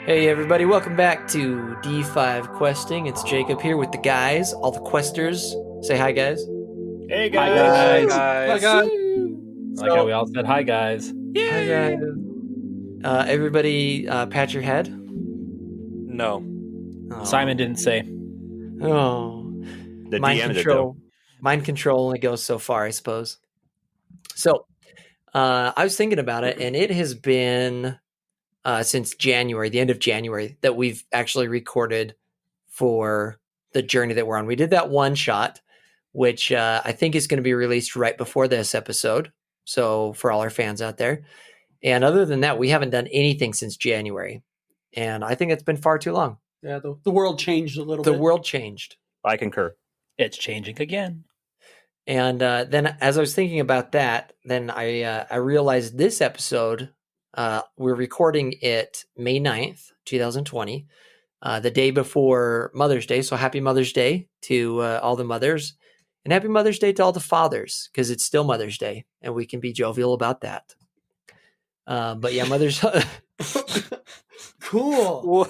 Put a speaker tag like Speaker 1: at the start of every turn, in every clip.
Speaker 1: Hey everybody, welcome back to D5 Questing. It's Jacob here with the guys, all the questers. Say hi, guys.
Speaker 2: Hey
Speaker 3: Hi
Speaker 2: guys.
Speaker 3: guys.
Speaker 2: Hi guys.
Speaker 3: I like how we all said hi guys.
Speaker 1: Hi, guys. Everybody, pat your head.
Speaker 2: No.
Speaker 1: Oh.
Speaker 3: Simon didn't say.
Speaker 1: Oh,
Speaker 2: The
Speaker 1: mind
Speaker 2: DM did,
Speaker 1: control. Mind control only goes so far, I suppose. So, I was thinking about it, and it has been since January, the end of January, that we've actually recorded for the journey that we're on. We did that one shot, which I think is going to be released right before this episode. So for all our fans out there. And other than that, we haven't done anything since January. And I think it's been far too long.
Speaker 4: Yeah, the world changed a little
Speaker 1: The
Speaker 4: bit.
Speaker 1: world changed.
Speaker 2: I concur.
Speaker 3: It's changing again.
Speaker 1: And then as I was thinking about that, then I realized this episode, we're recording it May 9th, 2020, the day before Mother's Day. So happy Mother's Day to all the mothers, and happy Mother's Day to all the fathers, because it's still Mother's Day and we can be jovial about that. But yeah, Mother's
Speaker 4: Cool.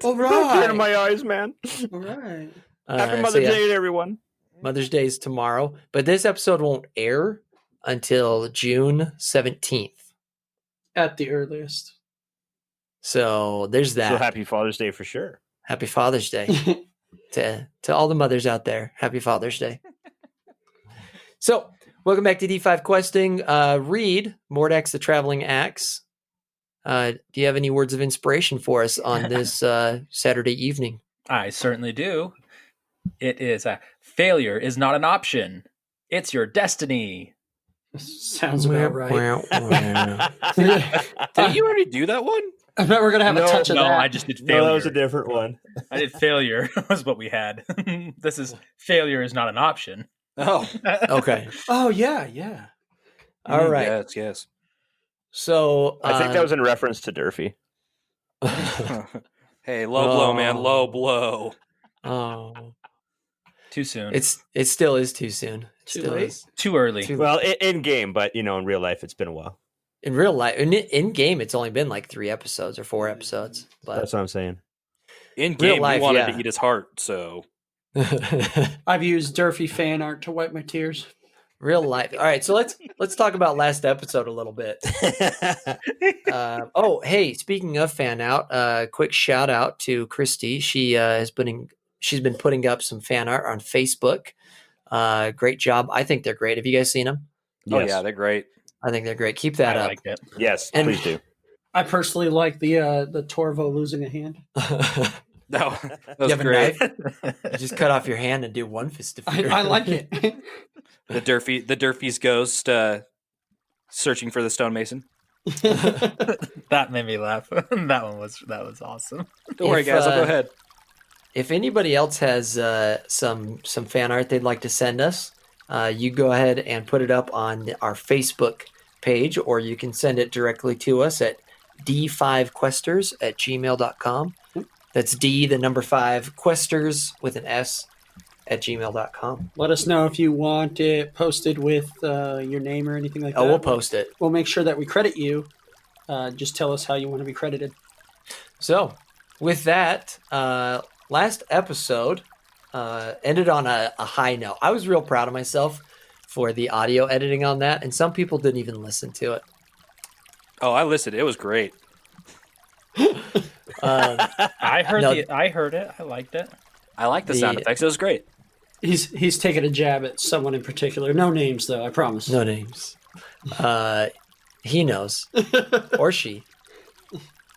Speaker 4: All
Speaker 2: Tear
Speaker 4: right.
Speaker 2: in my eyes, man.
Speaker 4: All right.
Speaker 2: Happy
Speaker 1: so
Speaker 2: Mother's
Speaker 1: yeah,
Speaker 2: Day to everyone.
Speaker 1: Mother's Day is tomorrow, but this episode won't air until June 17th.
Speaker 4: At the earliest.
Speaker 1: So there's that.
Speaker 2: So happy Father's Day for sure.
Speaker 1: Happy Father's Day to all the mothers out there. Happy Father's Day. So welcome back to D5 Questing. Reed, Mordax the Traveling Axe. Do you have any words of inspiration for us on this Saturday evening?
Speaker 3: I certainly do. It is failure is not an option. It's your destiny.
Speaker 4: Sounds about right.
Speaker 2: Did you already do that one?
Speaker 4: I bet we're gonna have a touch of
Speaker 3: No,
Speaker 4: that.
Speaker 3: I just did failure.
Speaker 2: No, that was a different one.
Speaker 3: I did failure was what we had. This is failure is not an option.
Speaker 2: Oh,
Speaker 1: Okay.
Speaker 4: Oh yeah.
Speaker 1: All right.
Speaker 2: Yes.
Speaker 1: So
Speaker 2: I think that was in reference to Durfee.
Speaker 5: Hey, low blow, man. Low blow.
Speaker 1: Oh,
Speaker 3: Too soon.
Speaker 1: it still is too soon. It
Speaker 4: Too
Speaker 1: still
Speaker 4: late?
Speaker 1: is.
Speaker 3: too early.
Speaker 2: Well, in game, but in real life, it's been a while.
Speaker 1: In real life, in game, it's only been like 3 episodes or 4 episodes. But
Speaker 2: That's what I'm saying.
Speaker 5: In
Speaker 1: Real
Speaker 5: game,
Speaker 1: life,
Speaker 5: he wanted
Speaker 1: yeah.
Speaker 5: to eat his heart, so
Speaker 4: I've used Durfee fan art to wipe my tears.
Speaker 1: real life. All right, so let's talk about last episode a little bit. Oh, hey, speaking of fan out, quick shout out to Christy. She's been putting up some fan art on Facebook. Great job. I think they're great. Have you guys seen them?
Speaker 5: oh
Speaker 2: Yes.
Speaker 5: yeah, they're great.
Speaker 1: I think they're great. Keep that
Speaker 3: I
Speaker 1: up.
Speaker 3: liked it.
Speaker 2: Yes,
Speaker 1: And-
Speaker 2: please do.
Speaker 4: I personally like the Torvo losing a hand.
Speaker 5: No, that
Speaker 1: You
Speaker 5: was
Speaker 1: have a
Speaker 5: great.
Speaker 1: knife? Just cut off your hand and do one fist of fear.
Speaker 4: I like it.
Speaker 5: The Durfee's ghost searching for the stonemason.
Speaker 3: That made me laugh. that was awesome.
Speaker 5: Don't worry,
Speaker 1: If,
Speaker 5: guys. I'll go ahead.
Speaker 1: If anybody else has some fan art they'd like to send us, you go ahead and put it up on our Facebook page, or you can send it directly to us at d5questers@gmail.com. That's D, the number 5, questers with an S at gmail.com.
Speaker 4: Let us know if you want it posted with your name or anything like that.
Speaker 1: Oh, we'll post it.
Speaker 4: We'll make sure that we credit you. Just tell us how you want to be credited.
Speaker 1: So, with that, last episode ended on a high note. I was real proud of myself for the audio editing on that, and some people didn't even listen to it.
Speaker 5: Oh, I listened. It was great.
Speaker 3: I heard
Speaker 1: No.
Speaker 3: I heard it. I liked it.
Speaker 5: I like the sound
Speaker 1: The-
Speaker 5: effects. It was great.
Speaker 4: He's taking a jab at someone in particular. No names, though. I promise.
Speaker 1: No names. He knows, or she.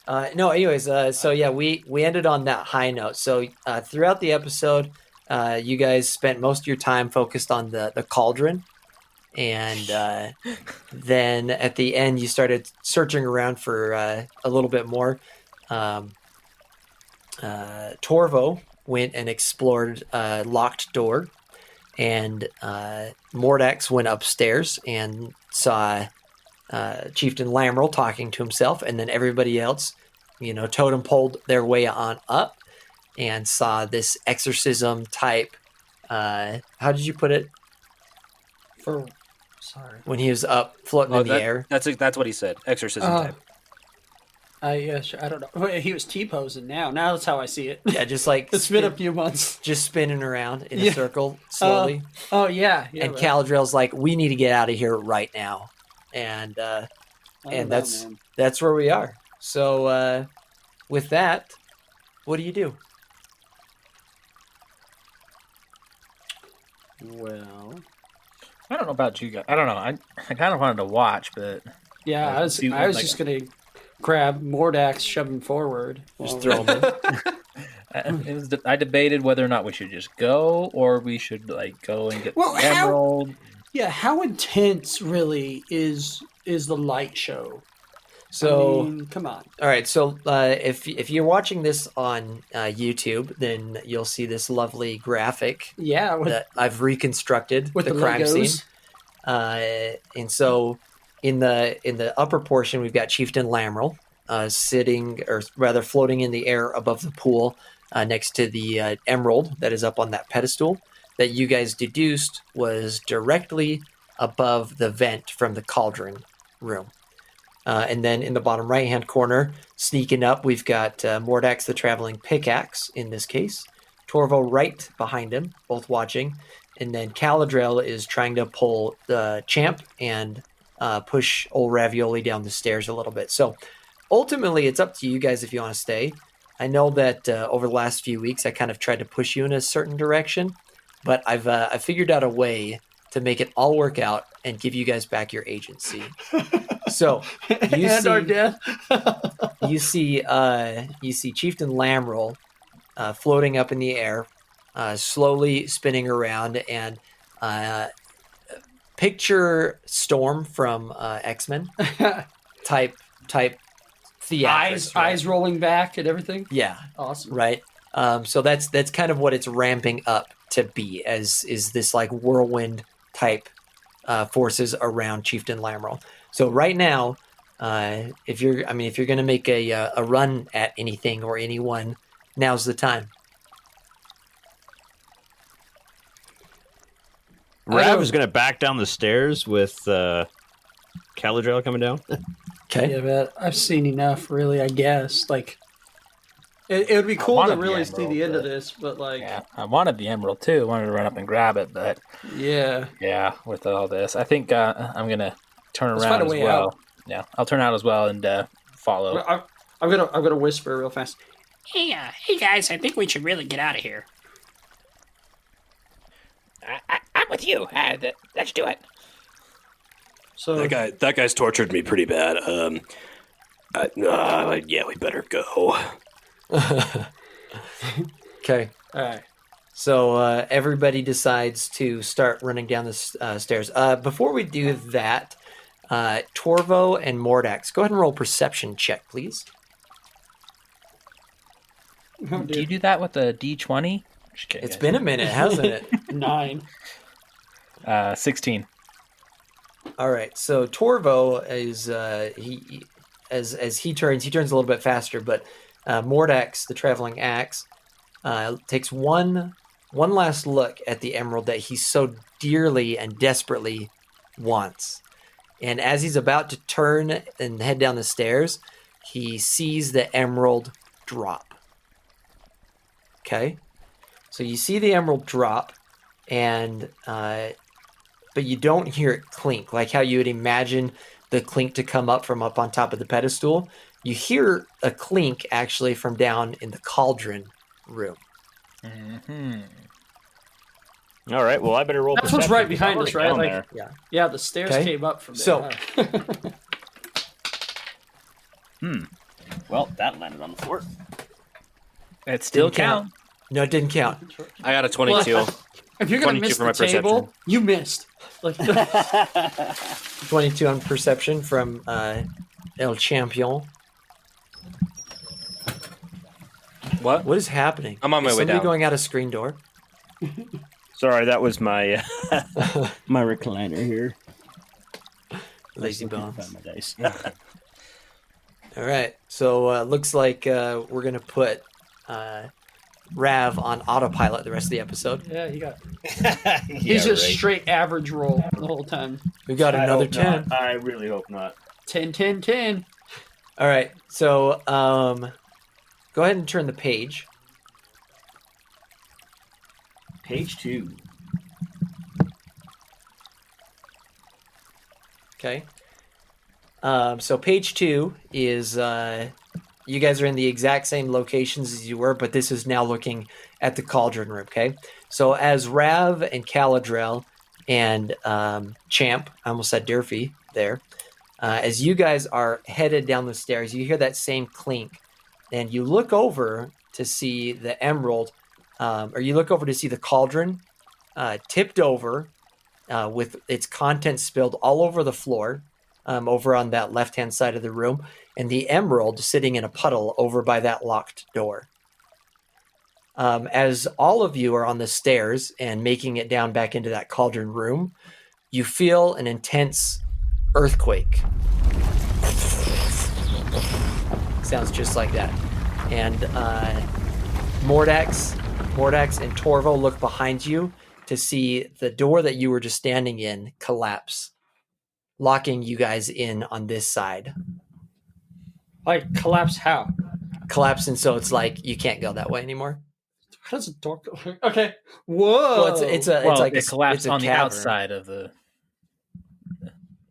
Speaker 1: No, anyways, so yeah, we ended on that high note. So throughout the episode, you guys spent most of your time focused on the cauldron, and then at the end, you started searching around for a little bit more. Torvo went and explored a locked door, and Mordax went upstairs and saw Chieftain Lamerl talking to himself, and then everybody else, totem poled their way on up and saw this exorcism type. How did you put it?
Speaker 4: Sorry.
Speaker 1: When he was up floating in the air.
Speaker 5: That's what he said. Exorcism type.
Speaker 4: Yeah, sure. I don't know. Wait, he was T-posing now. Now that's how I see it.
Speaker 1: Yeah, just like
Speaker 4: It's been a few months.
Speaker 1: just spinning around in a
Speaker 4: Yeah.
Speaker 1: circle slowly.
Speaker 4: Oh yeah, yeah.
Speaker 1: And
Speaker 4: but
Speaker 1: Caladriel's like, we need to get out of here right now. And
Speaker 4: I don't
Speaker 1: and
Speaker 4: know,
Speaker 1: that's
Speaker 4: man.
Speaker 1: that's where we are. So with that, what do you do?
Speaker 4: Well,
Speaker 3: I don't know about you guys. I don't know. I kind of wanted to watch, but
Speaker 4: yeah,
Speaker 3: Like,
Speaker 4: I was
Speaker 3: see,
Speaker 4: just gonna grab Mordax, shove him forward.
Speaker 1: Just
Speaker 4: Well,
Speaker 1: throw him in.
Speaker 3: I debated whether or not we should just go or we should like go and get
Speaker 4: Well,
Speaker 3: the
Speaker 4: how-
Speaker 3: emerald.
Speaker 4: Yeah, how intense really is the light show?
Speaker 1: So
Speaker 4: I mean, come on.
Speaker 1: all right, so if you're watching this on YouTube, then you'll see this lovely graphic
Speaker 4: Yeah, with
Speaker 1: that I've reconstructed
Speaker 4: with
Speaker 1: the
Speaker 4: the
Speaker 1: crime
Speaker 4: Legos.
Speaker 1: scene. And so in the upper portion, we've got Chieftain Lamrel sitting, or rather floating in the air above the pool next to the emerald that is up on that pedestal that you guys deduced was directly above the vent from the cauldron room. And then in the bottom right-hand corner, sneaking up, we've got Mordax the Traveling Pickaxe, in this case. Torvo right behind him, both watching. And then Caladriel is trying to pull the champ and push old Ravioli down the stairs a little bit. So ultimately, it's up to you guys if you want to stay. I know that over the last few weeks, I kind of tried to push you in a certain direction, but I've figured out a way to make it all work out and give you guys back your agency. So you
Speaker 4: and our
Speaker 1: see-
Speaker 4: death.
Speaker 1: you see Chieftain Lamrel floating up in the air, slowly spinning around, and picture Storm from X-Men type theatrics.
Speaker 4: eyes rolling back and everything.
Speaker 1: Yeah,
Speaker 4: Awesome.
Speaker 1: right. So that's kind of what it's ramping up to be, as is this like whirlwind type forces around Chieftain Lamrel. So right now, if you're going to make a run at anything or anyone, now's the time.
Speaker 2: Rav is going to back down the stairs with Caladriel coming down.
Speaker 1: Okay.
Speaker 4: Yeah, but I've seen enough, really. I guess like it would be
Speaker 3: I
Speaker 4: cool to
Speaker 3: wanted the
Speaker 4: really see the end of
Speaker 3: emerald,
Speaker 4: this, but like,
Speaker 3: Yeah, I wanted the emerald too. I wanted to run up and grab it, but
Speaker 4: yeah.
Speaker 3: yeah, with all this, I think I'm gonna turn
Speaker 4: Let's
Speaker 3: around
Speaker 4: find a
Speaker 3: as
Speaker 4: way
Speaker 3: well.
Speaker 4: out.
Speaker 3: Yeah, I'll turn out as well and follow.
Speaker 4: I'm gonna whisper real fast.
Speaker 6: Hey, hey guys, I think we should really get out of here. I'm with you. Let's do it.
Speaker 4: So
Speaker 7: That guy's tortured me pretty bad. Yeah, we better go.
Speaker 1: Okay.
Speaker 4: all right.
Speaker 1: So everybody decides to start running down the stairs. Before we do that, Torvo and Mordax, go ahead and roll perception check, please.
Speaker 4: Oh,
Speaker 3: Do you do that with a D20? Just kidding,
Speaker 1: It's
Speaker 3: guys.
Speaker 1: been a minute, hasn't it?
Speaker 4: 9.
Speaker 3: 16.
Speaker 1: All right. So Torvo is as he turns a little bit faster, but Mordax, the traveling axe, takes one last look at the emerald that he so dearly and desperately wants. And as he's about to turn and head down the stairs, he sees the emerald drop. Okay? So you see the emerald drop, and but you don't hear it clink, like how you would imagine the clink to come up from up on top of the pedestal. You hear a clink actually from down in the cauldron room.
Speaker 3: Mm-hmm.
Speaker 2: All right. Well, I better roll.
Speaker 4: That's what's
Speaker 2: perception
Speaker 4: right
Speaker 2: 'cause
Speaker 4: behind
Speaker 2: I'm
Speaker 4: us,
Speaker 2: already
Speaker 4: right?
Speaker 2: down
Speaker 4: Like,
Speaker 2: there.
Speaker 4: yeah, the stairs
Speaker 1: Okay.
Speaker 4: came up from there.
Speaker 1: So-
Speaker 4: huh?
Speaker 7: Well, that landed on the floor.
Speaker 3: It still
Speaker 1: Didn't count.
Speaker 3: counts.
Speaker 1: No, it didn't count.
Speaker 5: I got a 22.
Speaker 4: If you're gonna
Speaker 5: 22
Speaker 4: miss
Speaker 5: for my
Speaker 4: the table,
Speaker 5: perception.
Speaker 4: you missed. Like,
Speaker 1: 22 on perception from El Champion.
Speaker 5: What?
Speaker 1: What is happening?
Speaker 5: I'm on my
Speaker 1: Is
Speaker 5: way
Speaker 1: somebody
Speaker 5: down.
Speaker 1: going out a screen door?
Speaker 2: Sorry, that was my my recliner here.
Speaker 1: Lazy
Speaker 2: Looking to
Speaker 1: bones.
Speaker 2: find my dice.
Speaker 1: All right. So looks like we're gonna put Rav on autopilot the rest of the episode.
Speaker 4: yeah, you got.
Speaker 2: Yeah,
Speaker 4: He's just
Speaker 2: right.
Speaker 4: straight average roll the whole time.
Speaker 1: We got
Speaker 2: I
Speaker 1: another
Speaker 2: hope
Speaker 1: 10.
Speaker 2: not. I really hope not.
Speaker 4: 10, 10, 10.
Speaker 1: All right. So go ahead and turn the page.
Speaker 8: Page 2.
Speaker 1: Okay. So page 2 is you guys are in the exact same locations as you were, but this is now looking at the cauldron room. Okay. So as Rav and Caladrel and Champ, I almost said Durfee there, as you guys are headed down the stairs, you hear that same clink, and you look over to see the emerald, or you look over to see the cauldron tipped over with its contents spilled all over the floor, over on that left-hand side of the room, and the emerald sitting in a puddle over by that locked door. As all of you are on the stairs and making it down back into that cauldron room, you feel an intense earthquake. Sounds just like that. And Mordax and Torvo look behind you to see the door that you were just standing in collapse, locking you guys in on this side.
Speaker 4: Like, collapse how?
Speaker 1: Collapsing, so it's like you can't go that way anymore.
Speaker 4: How does a door go? Okay. Whoa.
Speaker 1: Well, it's like
Speaker 3: it collapsed
Speaker 1: it's a
Speaker 3: on the
Speaker 1: cavern.
Speaker 3: outside of the.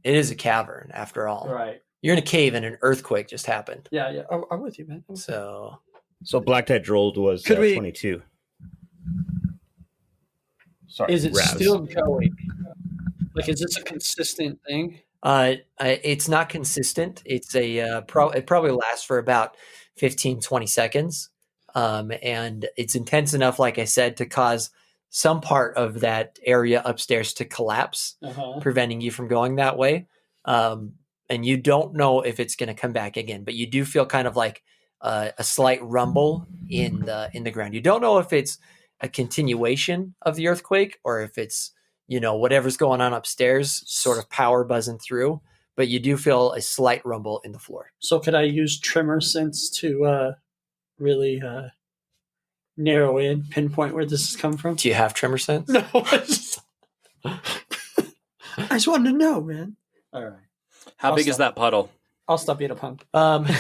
Speaker 1: It is a cavern, after all.
Speaker 4: Right.
Speaker 1: You're in a cave and an earthquake just happened.
Speaker 4: Yeah. I'm with you, man.
Speaker 1: So
Speaker 2: Black Tide rolled was
Speaker 4: Could we-
Speaker 2: 22. Sorry,
Speaker 4: Is it
Speaker 2: Ravs.
Speaker 4: still going? Like, is this a consistent thing?
Speaker 1: it's not consistent. It's a it probably lasts for about 15, 20 seconds. And it's intense enough, like I said, to cause some part of that area upstairs to collapse, preventing you from going that way. And you don't know if it's going to come back again, but you do feel kind of like a slight rumble in the ground. You don't know if it's a continuation of the earthquake or if it's, whatever's going on upstairs, sort of power buzzing through, but you do feel a slight rumble in the floor.
Speaker 4: So could I use tremor sense to really narrow in, pinpoint where this has come from?
Speaker 1: Do you have tremor sense?
Speaker 4: No. I just wanted to know, man. All right.
Speaker 5: How big is that puddle?
Speaker 4: I'll stop being a punk.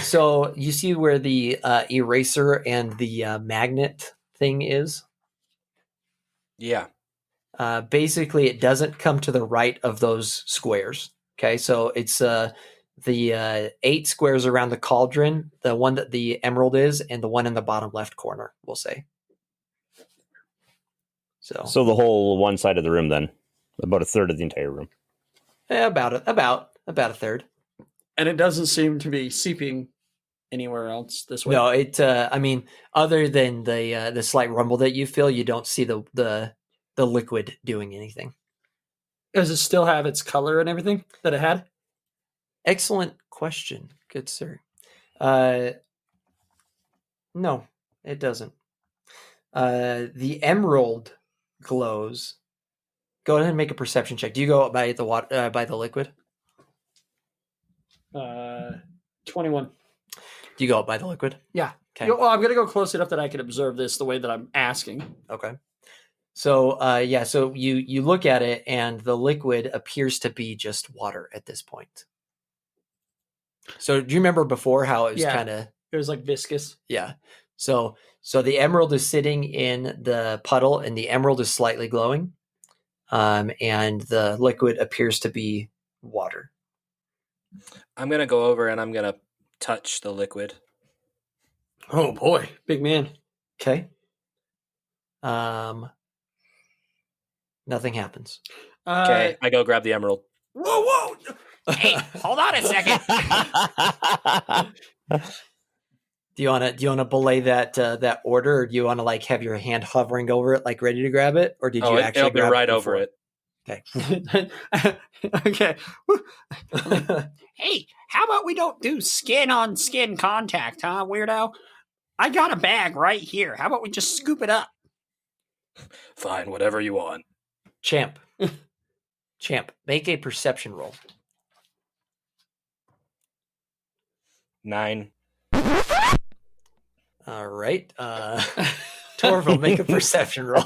Speaker 1: So you see where the eraser and the magnet thing is?
Speaker 5: Yeah.
Speaker 1: Basically, it doesn't come to the right of those squares. Okay, so it's the 8 squares around the cauldron, the one that the emerald is, and the one in the bottom left corner, we'll say. So
Speaker 2: the whole one side of the room, then, about a third of the entire room.
Speaker 1: about a third.
Speaker 4: And it doesn't seem to be seeping anywhere else this way.
Speaker 1: No, it. I mean, other than the slight rumble that you feel, you don't see the liquid doing anything.
Speaker 4: Does it still have its color and everything that it had?
Speaker 1: Excellent question, good sir. No, it doesn't. The emerald glows. Go ahead and make a perception check. Do you go by the water, by the liquid?
Speaker 4: 21.
Speaker 1: Do you go up by the liquid?
Speaker 4: Yeah.
Speaker 1: Okay.
Speaker 4: Well, I'm going to go close enough that I can observe this the way that I'm asking.
Speaker 1: Okay. So, so you look at it, and the liquid appears to be just water at this point. So, do you remember before how it was
Speaker 4: Yeah.
Speaker 1: kind of?
Speaker 4: It was like viscous.
Speaker 1: Yeah. So the emerald is sitting in the puddle, and the emerald is slightly glowing, and the liquid appears to be water.
Speaker 5: I'm going to go over and I'm going to touch the liquid.
Speaker 4: Oh, boy. Big man.
Speaker 1: Okay. Nothing happens.
Speaker 5: Okay, I go grab the emerald.
Speaker 4: Whoa.
Speaker 6: Hey, hold on a second.
Speaker 1: Do you want to belay that order, or do you want to like have your hand hovering over it, like ready to grab it, or did you actually?
Speaker 5: It'll be
Speaker 1: grab
Speaker 5: right
Speaker 1: it
Speaker 5: over
Speaker 1: before?
Speaker 5: it.
Speaker 4: Okay.
Speaker 6: Hey, how about we don't do skin on skin contact, huh, weirdo? I got a bag right here. How about we just scoop it up?
Speaker 5: Fine, whatever you want.
Speaker 1: Champ, make a perception roll.
Speaker 5: 9.
Speaker 1: All right, Torval, make a perception roll.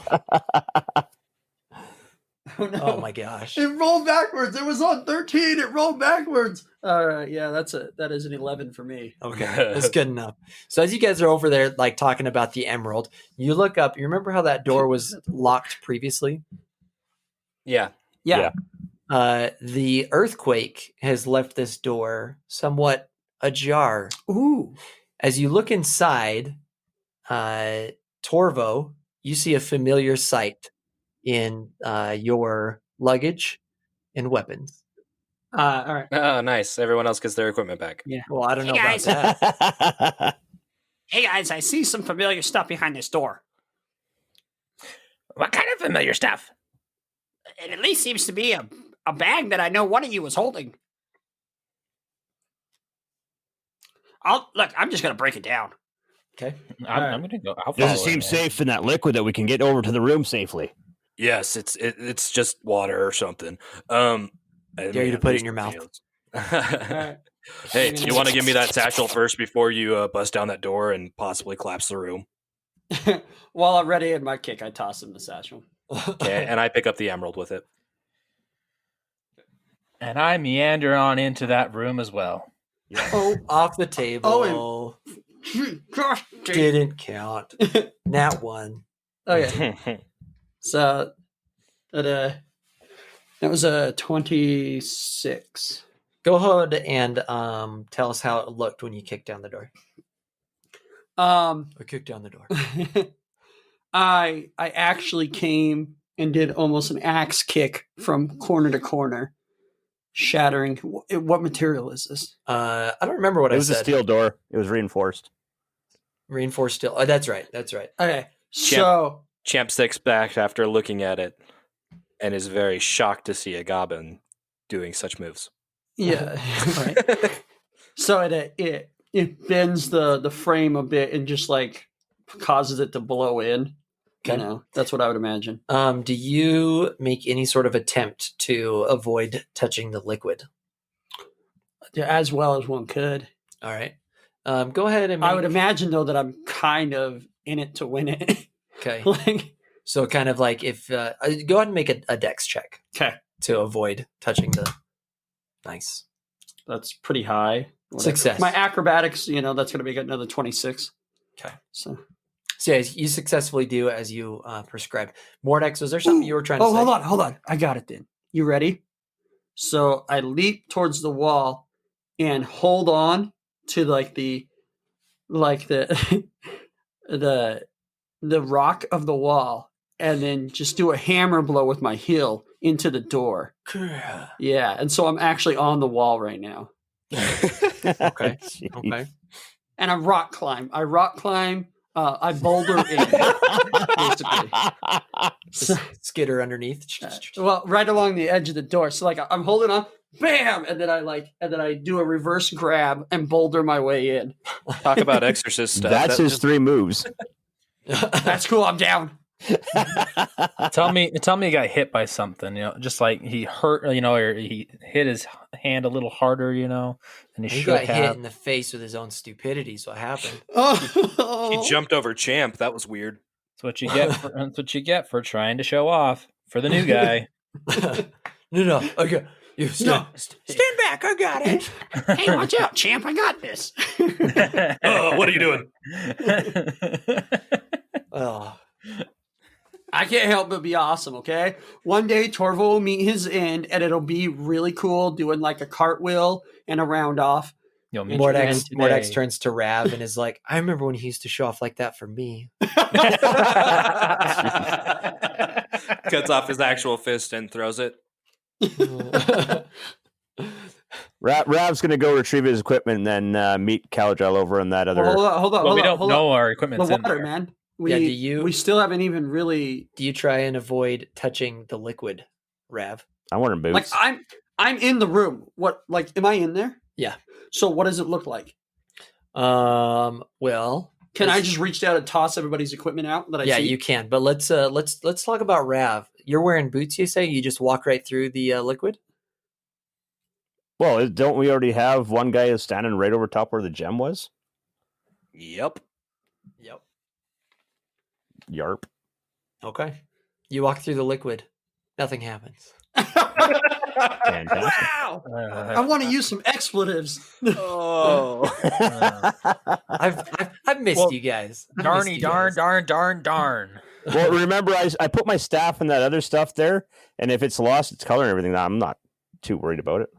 Speaker 4: Oh, no.
Speaker 1: Oh my gosh.
Speaker 4: It rolled backwards. It was on 13. It rolled backwards. All right. Yeah, that is an 11 for me.
Speaker 1: Okay, that's good enough. So as you guys are over there, like talking about the emerald, you look up. You remember how that door was locked previously?
Speaker 5: Yeah.
Speaker 4: Yeah.
Speaker 1: The earthquake has left this door somewhat ajar.
Speaker 4: Ooh.
Speaker 1: As you look inside, Torvo, you see a familiar sight in your luggage and weapons.
Speaker 4: All right.
Speaker 5: Oh, nice. Everyone else gets their equipment back.
Speaker 4: Yeah.
Speaker 1: Well, I don't
Speaker 6: Hey,
Speaker 1: know about
Speaker 6: guys.
Speaker 1: that.
Speaker 6: Hey guys, I see some familiar stuff behind this door.
Speaker 3: What kind of familiar stuff?
Speaker 6: It at least seems to be a bag that I know one of you was holding. I'm just gonna break it down.
Speaker 1: Okay.
Speaker 3: I'm gonna go. I'll
Speaker 2: Does
Speaker 3: follow
Speaker 2: it seem
Speaker 3: man.
Speaker 2: safe in that liquid that we can get over to the room safely?
Speaker 7: Yes, it's just water or something.
Speaker 1: Dare you to put it in your mouth.
Speaker 4: All right.
Speaker 7: Hey, you want to give me that satchel first before you bust down that door and possibly collapse the room?
Speaker 4: While I'm ready in my kick, I toss him the satchel.
Speaker 5: Okay, and I pick up the emerald with it.
Speaker 3: And I meander on into that room as well.
Speaker 1: Oh, off the table.
Speaker 4: Gosh,
Speaker 1: Didn't count. Nat one.
Speaker 4: Okay. So that was a 26.
Speaker 1: Go ahead and tell us how it looked when you kicked down the door. Or kicked down the door.
Speaker 4: I actually came and did almost an axe kick from corner to corner, shattering. What material is this?
Speaker 1: I don't remember what
Speaker 2: It
Speaker 1: I
Speaker 2: was a
Speaker 1: said.
Speaker 2: steel door. It was reinforced.
Speaker 1: Reinforced steel. Oh, that's right. That's right.
Speaker 4: Okay, so
Speaker 5: Champ sticks back after looking at it and is very shocked to see a goblin doing such moves.
Speaker 4: yeah, right. So it bends the frame a bit and just like causes it to blow in. You
Speaker 1: Okay.
Speaker 4: know, that's what I would imagine.
Speaker 1: Do you make any sort of attempt to avoid touching the liquid?
Speaker 4: Yeah, as well as one could.
Speaker 1: All right. Go ahead and make,
Speaker 4: I would imagine though that I'm kind of in it to win it.
Speaker 1: Okay.
Speaker 4: Like,
Speaker 1: So kind of like if go ahead and make a dex check
Speaker 4: okay,
Speaker 1: to avoid touching the. Nice.
Speaker 4: that's pretty high. Whatever.
Speaker 1: Success.
Speaker 4: My acrobatics, that's going to be another 26.
Speaker 1: Okay.
Speaker 4: So
Speaker 1: So yeah, you successfully do as you prescribed. Mordex, was there something you were trying to say?
Speaker 4: hold on. I got it then. You ready? So I leap towards the wall and hold on to the the rock of the wall, and then just do a hammer blow with my heel into the door. Yeah, and so I'm actually on the wall right now.
Speaker 1: Okay.
Speaker 2: Jeez.
Speaker 1: Okay.
Speaker 4: And I rock climb. I boulder in, basically. So,
Speaker 1: Skitter underneath.
Speaker 4: well, right along the edge of the door. So like I'm holding on, bam, and then I do a reverse grab and boulder my way in.
Speaker 5: Talk about exorcist stuff.
Speaker 2: That's
Speaker 5: That-
Speaker 2: his 3 moves.
Speaker 4: That's cool. I'm down.
Speaker 3: Tell me he got hit by something, just like he hurt, or he hit his hand a little harder, and he
Speaker 1: He
Speaker 3: should
Speaker 1: got hit
Speaker 3: have.
Speaker 1: in the face with his own stupidity. So what happened?
Speaker 4: Oh,
Speaker 7: He jumped over Champ. That was weird.
Speaker 3: That's what you get. That's what you get for trying to show off for the new guy.
Speaker 1: No. Okay. You stand back. I got it.
Speaker 6: Hey, watch out, champ! I got this.
Speaker 7: Oh, what are you doing?
Speaker 1: Oh.
Speaker 4: I can't help but be awesome. Okay, one day Torvo will meet his end, and it'll be really cool doing like a cartwheel and a round off.
Speaker 3: You'll meet
Speaker 1: Mordex
Speaker 3: your man today.
Speaker 1: turns to Rav and is like, I remember when he used to show off like that for me.
Speaker 5: cuts off his actual fist and throws it.
Speaker 2: Rav's going to go retrieve his equipment and then meet Caladrel over in that other.
Speaker 4: Hold on.
Speaker 3: Well, we don't
Speaker 4: hold
Speaker 3: know
Speaker 4: on.
Speaker 3: our
Speaker 4: The
Speaker 3: equipment's in
Speaker 4: water,
Speaker 3: there.
Speaker 4: man.
Speaker 1: do
Speaker 4: We still haven't even really
Speaker 1: Do you try and avoid touching the liquid, Rav?
Speaker 2: I'm wearing boots.
Speaker 4: like I'm in the room. What am I in there?
Speaker 1: Yeah.
Speaker 4: So what does it look like?
Speaker 1: Well,
Speaker 4: Can I just reach down and toss everybody's equipment out that I
Speaker 1: yeah,
Speaker 4: see?
Speaker 1: you can. But let's talk about Rav. You're wearing boots, you say? You just walk right through the liquid?
Speaker 2: Well, don't we already have one guy who's standing right over top where the gem was?
Speaker 7: Yep.
Speaker 2: Yarp.
Speaker 1: Okay. You walk through the liquid. Nothing happens.
Speaker 2: Fantastic.
Speaker 4: Wow! I want to use some expletives.
Speaker 5: Oh.
Speaker 1: I've missed
Speaker 3: Well,
Speaker 1: you guys. I've missed
Speaker 3: Darny,
Speaker 1: you
Speaker 3: darn,
Speaker 1: guys.
Speaker 3: darn.
Speaker 2: Well, remember, I put my staff and that other stuff there, and if it's lost its color and everything, I'm not too worried about it.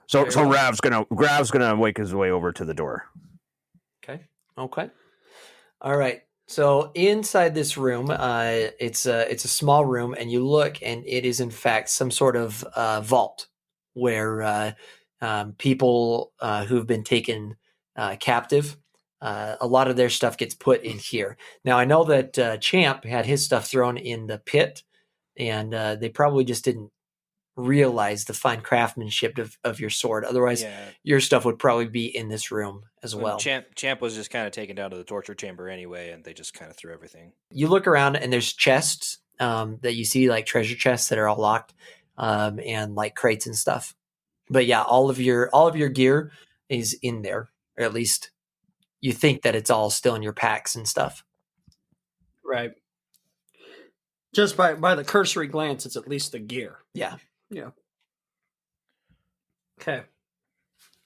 Speaker 2: So
Speaker 1: Very well.
Speaker 2: Grav's gonna wake his way over to the door.
Speaker 1: Okay. All right. So inside this room, it's a small room, and you look, and it is in fact some sort of vault where people who've been taken captive, a lot of their stuff gets put in here. Now I know that Champ had his stuff thrown in the pit, and they probably just didn't realize the fine craftsmanship of your sword. Otherwise,
Speaker 5: Yeah.
Speaker 1: your stuff would probably be in this room as well.
Speaker 5: Champ was just kind of taken down to the torture chamber anyway, and they just kind of threw everything.
Speaker 1: You look around and there's chests that you see, like treasure chests that are all locked, and like crates and stuff. But yeah, all of your gear is in there, or at least you think that it's all still in your packs and stuff.
Speaker 4: Right. Just by the cursory glance, it's at least the gear.
Speaker 1: Yeah.
Speaker 4: Yeah. Okay.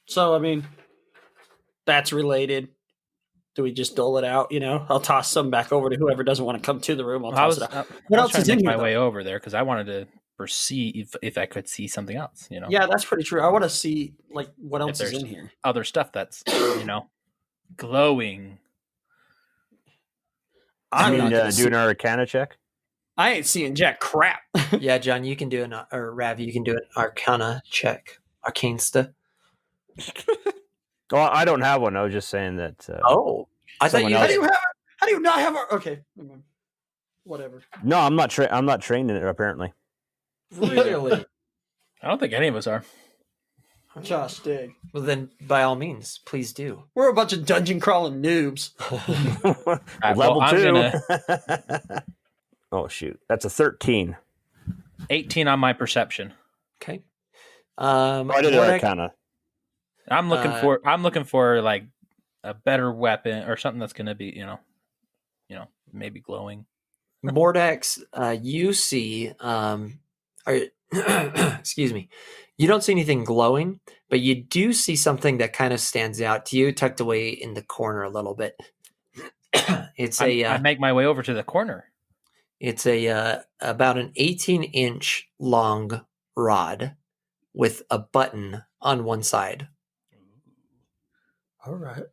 Speaker 4: So, I mean, that's related. Do we just dole it out? I'll toss some back over to whoever doesn't want to come to the room. I'll toss it out. What else
Speaker 3: trying
Speaker 4: is
Speaker 3: to
Speaker 4: in
Speaker 3: make
Speaker 4: here?
Speaker 3: my way over there because I wanted to perceive if I could see something else.
Speaker 4: Yeah, that's pretty true. I want to see what else is
Speaker 3: there's
Speaker 4: in here.
Speaker 3: other stuff that's glowing.
Speaker 4: I'm not gonna
Speaker 2: do an Arcana check.
Speaker 4: I ain't seeing jack crap.
Speaker 1: Yeah, John, you can do or Rav, you can do an Arcana check. Arcanista.
Speaker 2: Well, I don't have one. I was just saying that.
Speaker 1: I thought
Speaker 2: someone
Speaker 1: you
Speaker 2: else-
Speaker 1: had it.
Speaker 4: How do you not have a? Okay, whatever.
Speaker 2: No, I'm not. I'm not trained in it. Apparently.
Speaker 1: Really?
Speaker 3: I don't think any of us are.
Speaker 4: Josh, dig.
Speaker 1: Well, then, by all means, please do.
Speaker 4: We're a bunch of dungeon crawling noobs.
Speaker 3: right,
Speaker 2: Level
Speaker 3: well, I'm
Speaker 2: 2. Oh shoot, that's a 13.
Speaker 3: 18 on my perception.
Speaker 1: Okay.
Speaker 2: I did an Arcana.
Speaker 3: I'm looking for like a better weapon or something that's going to be, maybe glowing.
Speaker 1: Mordax, you see, excuse me, you don't see anything glowing, but you do see something that kind of stands out to you, tucked away in the corner a little bit.
Speaker 3: I make my way over to the corner.
Speaker 1: It's about an 18-inch long rod with a button on one side.
Speaker 4: All right.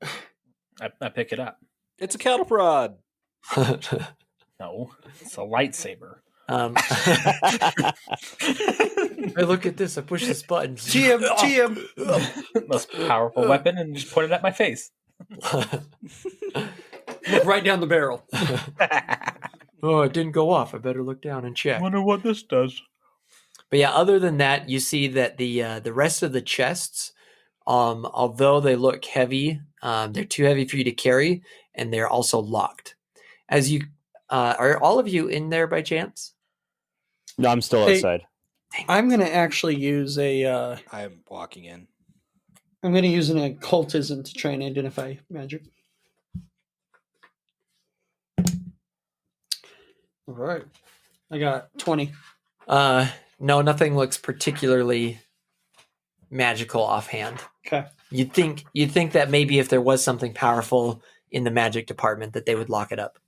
Speaker 3: I pick it up.
Speaker 5: It's a cattle prod.
Speaker 3: No, it's a lightsaber.
Speaker 1: Hey, look at this. I push this button.
Speaker 4: TM.
Speaker 3: Most powerful weapon, and just put it at my face.
Speaker 4: Look right down the barrel.
Speaker 1: Oh, it didn't go off. I better look down and check.
Speaker 3: Wonder what this does.
Speaker 1: But yeah, other than that, you see that the rest of the chests, although they look heavy, they're too heavy for you to carry, and they're also locked. As you are all of you in there by chance?
Speaker 2: No, I'm still outside.
Speaker 4: I'm going to actually use a.
Speaker 5: I'm walking in.
Speaker 4: I'm going to use an occultism to try and identify magic. All right. I got 20.
Speaker 1: No, nothing looks particularly magical offhand.
Speaker 4: Okay.
Speaker 1: You'd think that maybe if there was something powerful in the magic department that they would lock it up.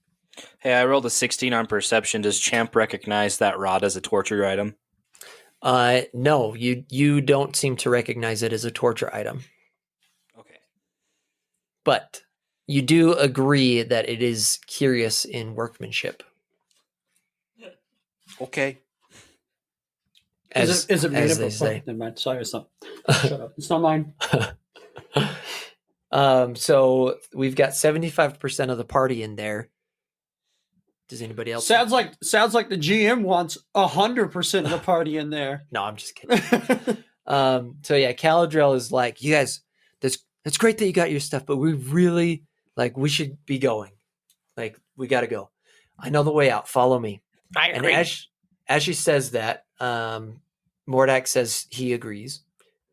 Speaker 5: Hey, I rolled a 16 on perception. Does Champ recognize that rod as a torture item?
Speaker 1: No, you don't seem to recognize it as a torture item.
Speaker 5: Okay.
Speaker 1: But you do agree that it is curious in workmanship.
Speaker 5: Okay.
Speaker 1: As
Speaker 4: is it made
Speaker 1: as
Speaker 4: up
Speaker 1: they
Speaker 4: of?
Speaker 1: say.
Speaker 4: Never mind. Sorry, it's not. Shut up. It's not mine.
Speaker 1: So we've got 75% of the party in there. Does anybody else?
Speaker 4: Sounds like the GM wants 100% of the party in there.
Speaker 1: No, I'm just kidding. So yeah, Caladrel is like, you guys, that's great that you got your stuff, but we really we should be going. We got to go. I know the way out. Follow me.
Speaker 6: I agree.
Speaker 1: And as she says that, Mordak says he agrees.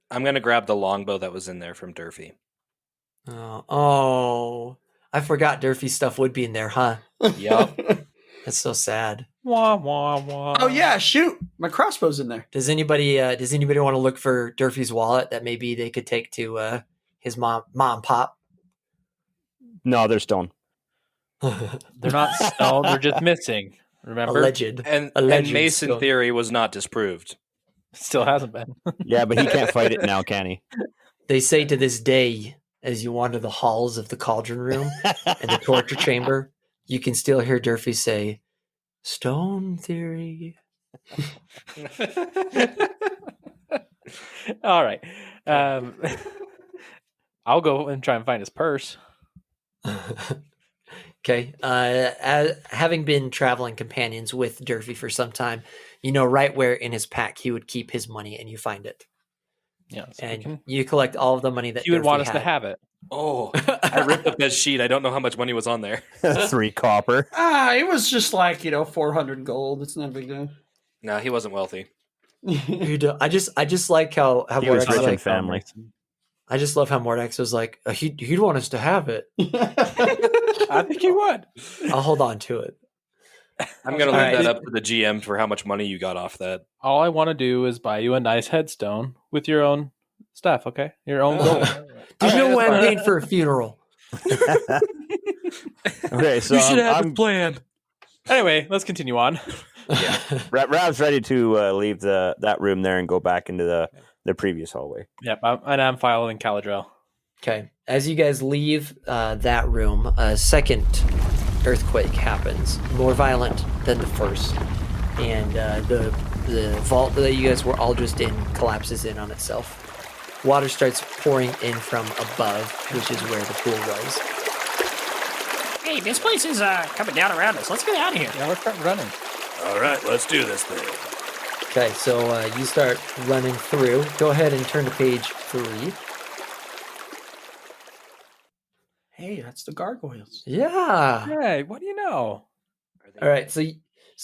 Speaker 5: I'm going to grab the longbow that was in there from Durfee.
Speaker 1: Oh, I forgot Durfee's stuff would be in there, huh?
Speaker 5: Yup.
Speaker 1: That's so sad.
Speaker 3: Wah wah wah.
Speaker 4: Oh yeah, shoot! My crossbow's in there.
Speaker 1: Does anybody want to look for Durfee's wallet that maybe they could take to his mom pop?
Speaker 2: No, they're stone.
Speaker 3: They're not stone. They're just missing. Remember?
Speaker 1: Alleged.
Speaker 5: And
Speaker 1: Alleged
Speaker 5: Mason
Speaker 1: stone.
Speaker 5: theory was not disproved.
Speaker 3: Still hasn't been.
Speaker 2: Yeah, but he can't fight it now, can he?
Speaker 1: They say to this day, as you wander the halls of the cauldron room and the torture chamber, you can still hear Durfee say, "Stone theory."
Speaker 3: All right. I'll go and try and find his purse.
Speaker 1: Okay. Having been traveling companions with Durfee for some time, you know right where in his pack he would keep his money, and you find it.
Speaker 3: Yeah. So
Speaker 1: And you collect all of the money that
Speaker 3: he would
Speaker 1: Durfee
Speaker 3: want us to
Speaker 1: had.
Speaker 3: have it.
Speaker 5: Oh, I ripped up that sheet. I don't know how much money was on there.
Speaker 2: 3 copper.
Speaker 4: It was just like 400 gold. It's not a big deal.
Speaker 5: No, he wasn't wealthy.
Speaker 1: You do- I just like how
Speaker 2: He was
Speaker 1: Mordax
Speaker 2: rich
Speaker 1: was
Speaker 2: in
Speaker 1: like,
Speaker 2: family.
Speaker 1: I just love how Mordax was like, he'd want us to have it.
Speaker 3: I think he would.
Speaker 1: I'll hold on to it.
Speaker 5: I'm going to
Speaker 1: All
Speaker 5: leave
Speaker 1: right.
Speaker 5: that up to the GM for how much money you got off that.
Speaker 3: All I want to do is buy you a nice headstone with your own stuff, okay? Your own gold.
Speaker 1: There's
Speaker 3: All right,
Speaker 1: no way I'm
Speaker 3: that's
Speaker 1: paying for a funeral.
Speaker 2: Okay, so I'm
Speaker 5: plan.
Speaker 3: Anyway, let's continue on.
Speaker 2: Rav's ready to leave that room there and go back into the previous hallway.
Speaker 3: Yep, I'm following Caladrel.
Speaker 1: Okay. As you guys leave that room, a second earthquake happens, more violent than the first, and the vault that you guys were all just in collapses in on itself. Water starts pouring in from above, which is where the pool was.
Speaker 6: Hey, this place is coming down around us. Let's get out of here.
Speaker 3: Yeah, let's start running.
Speaker 7: All right, let's do this thing.
Speaker 1: Okay, so you start running through. Go ahead and turn to page 3.
Speaker 4: Hey, that's the gargoyles.
Speaker 1: Yeah.
Speaker 3: Hey, what do you know?
Speaker 1: All right, so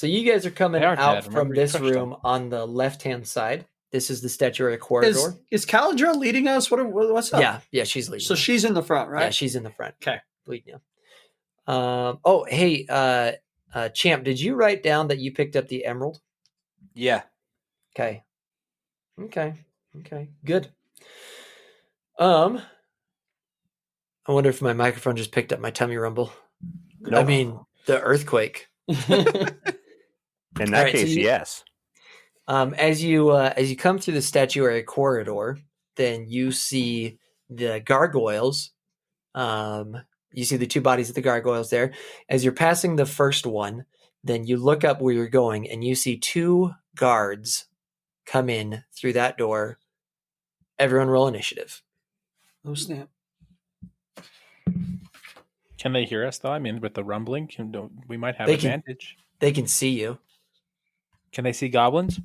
Speaker 1: you guys are coming
Speaker 3: They are
Speaker 1: out
Speaker 3: dead.
Speaker 1: from
Speaker 3: Remember, you
Speaker 1: this
Speaker 3: crushed them.
Speaker 1: room on the left-hand side. This is the statuary corridor.
Speaker 4: Is Caladrel leading us? What's up?
Speaker 1: Yeah, she's leading.
Speaker 4: So she's in the front, right?
Speaker 1: Yeah, she's in the front.
Speaker 4: 'Kay.
Speaker 1: Leading you. Oh, hey, Champ, did you write down that you picked up the emerald?
Speaker 5: Yeah.
Speaker 1: Okay. Good. I wonder if my microphone just picked up my tummy rumble. I mean, the earthquake.
Speaker 2: In that
Speaker 1: Alright, so
Speaker 2: case,
Speaker 1: you-
Speaker 2: yes.
Speaker 1: As you come through the statuary corridor, then you see the gargoyles. You see the 2 bodies of the gargoyles there. As you're passing the first one, then you look up where you're going, and you see 2 guards come in through that door. Everyone roll initiative.
Speaker 4: Oh snap!
Speaker 3: Can they hear us though? I mean, with the rumbling, we might have
Speaker 1: They can-
Speaker 3: advantage.
Speaker 1: They can see you.
Speaker 3: Can they see goblins?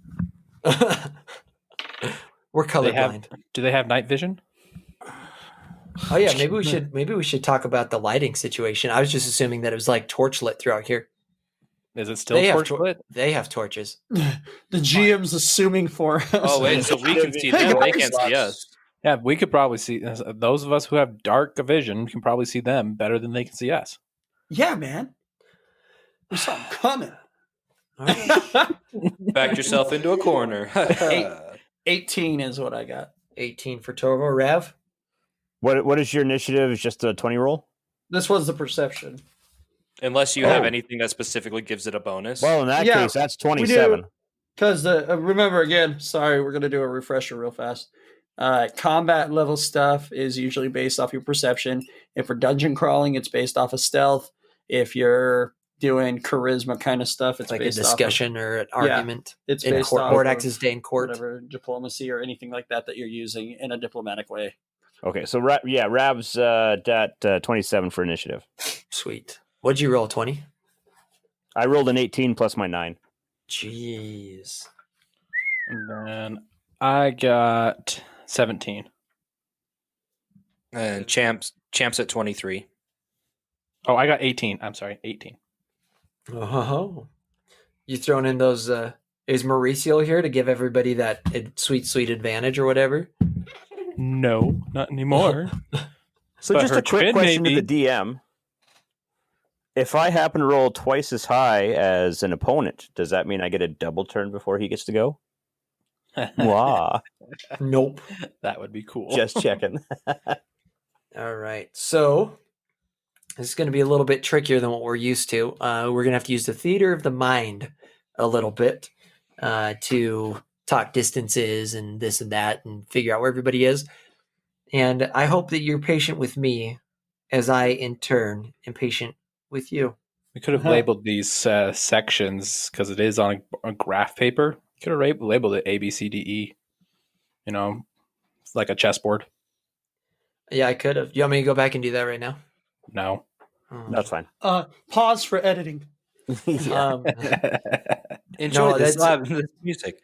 Speaker 1: We're
Speaker 3: Do they have-
Speaker 1: colorblind.
Speaker 3: Do they have night vision?
Speaker 1: Oh yeah, maybe we should talk about the lighting situation. I was just assuming that it was like torch lit throughout here.
Speaker 3: Is it still
Speaker 1: They have
Speaker 3: torch lit?
Speaker 1: They have torches.
Speaker 4: The GM's assuming for us.
Speaker 5: Oh, wait, so we can see
Speaker 4: Hey,
Speaker 5: them. They
Speaker 4: guys.
Speaker 5: can't see us.
Speaker 3: Yeah, we could probably see those of us who have dark vision can probably see them better than they can see us.
Speaker 4: Yeah, man. There's something coming.
Speaker 1: All right.
Speaker 5: Backed yourself into a corner.
Speaker 4: 18 is what I got.
Speaker 1: 18 for Torvo. Rav?
Speaker 2: What is your initiative? Is just a 20 roll?
Speaker 4: This was the perception.
Speaker 5: Unless you have anything that specifically gives it a bonus.
Speaker 2: Well, in that
Speaker 4: Yeah,
Speaker 2: case, that's 27.
Speaker 4: Because remember again, sorry, we're gonna do a refresher real fast. Combat level stuff is usually based off your perception. If we're dungeon crawling, it's based off of stealth. If you're doing charisma kind of stuff, it's
Speaker 1: Like a
Speaker 4: based
Speaker 1: discussion or an argument.
Speaker 4: It's
Speaker 1: In
Speaker 4: based
Speaker 1: court,
Speaker 4: off
Speaker 1: Mordax's day in court.
Speaker 4: whatever diplomacy or anything like that you're using in a diplomatic way.
Speaker 2: Okay, so Rav's at 27 for initiative.
Speaker 1: Sweet. What'd you roll? 20?
Speaker 2: I rolled an 18 plus my 9.
Speaker 1: Jeez.
Speaker 3: And then I got 17.
Speaker 5: And Champ's at 23.
Speaker 3: Oh, I got 18. I'm sorry, 18.
Speaker 1: Oh. You throwing in those is Mauricio here to give everybody that sweet advantage or whatever?
Speaker 3: No, not anymore.
Speaker 2: So
Speaker 3: But
Speaker 2: just
Speaker 3: her
Speaker 2: a quick
Speaker 3: twin
Speaker 2: question
Speaker 3: maybe.
Speaker 2: to the DM. If I happen to roll twice as high as an opponent, does that mean I get a double turn before he gets to go? Wow.
Speaker 1: Nope.
Speaker 3: That would be cool.
Speaker 2: Just checking.
Speaker 1: All right. So this is going to be a little bit trickier than what we're used to. We're going to have to use the theater of the mind a little bit to talk distances and this and that and figure out where everybody is. And I hope that you're patient with me as I, in turn, am patient with you.
Speaker 3: We could have labeled these sections because it is on a graph paper. You could have labeled it A, B, C, D, E. You know, like a chessboard.
Speaker 1: Yeah, I could have. You want me to go back and do that right now?
Speaker 3: No.
Speaker 2: That's fine.
Speaker 4: Pause for editing.
Speaker 1: Um,
Speaker 5: Enjoy
Speaker 1: No,
Speaker 5: this
Speaker 1: that's-
Speaker 5: live music.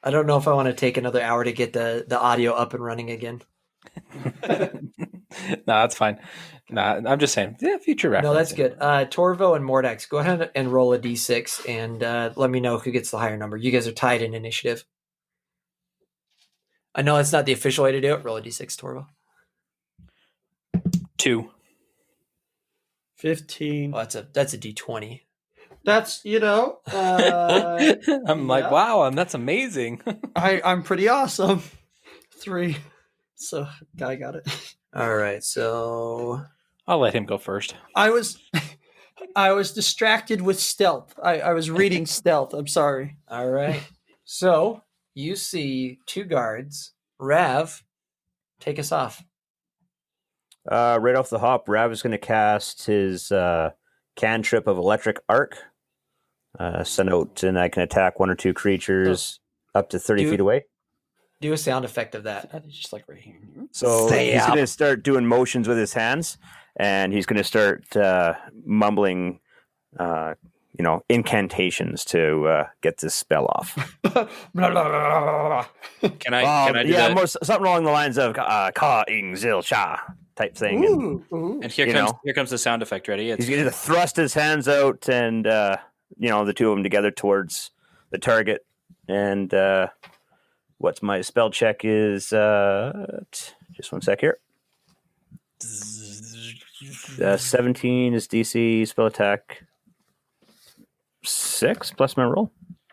Speaker 1: I don't know if I want to take another hour to get the audio up and running again.
Speaker 3: No, that's fine. Nah, I'm just saying. Yeah, future reference.
Speaker 1: No, that's good. Torvo and Mordax, go ahead and roll a d6 and let me know who gets the higher number. You guys are tied in initiative. I know it's not the official way to do it. Roll a d6, Torvo.
Speaker 3: 2.
Speaker 4: 15.
Speaker 1: Well, that's a d20.
Speaker 4: That's,
Speaker 3: I'm like,
Speaker 4: yeah.
Speaker 3: wow, that's amazing.
Speaker 4: I'm pretty awesome. 3. So, guy got it.
Speaker 1: All right, so
Speaker 3: I'll let him go first.
Speaker 4: I was distracted with stealth. I was reading stealth. I'm sorry.
Speaker 1: all right. So you see 2 guards. Rav, take us off.
Speaker 2: Right off the hop, Rav is going to cast his cantrip of Electric Arc. Send out, and I can attack 1 or 2 creatures up to 30 feet away.
Speaker 1: Do a sound effect of that.
Speaker 3: It's just like right here.
Speaker 2: So he's going to start doing motions with his hands, and he's going to start mumbling, incantations to get this spell off.
Speaker 5: Can I do that?
Speaker 2: Something along the lines of "Ka ing zil cha" type thing.
Speaker 4: Ooh.
Speaker 5: And here comes the sound effect. Ready?
Speaker 2: He's going to thrust his hands out, and the 2 of them together towards the target. And what's my spell check is just 1 sec here. 17 is DC spell attack 6 plus my roll.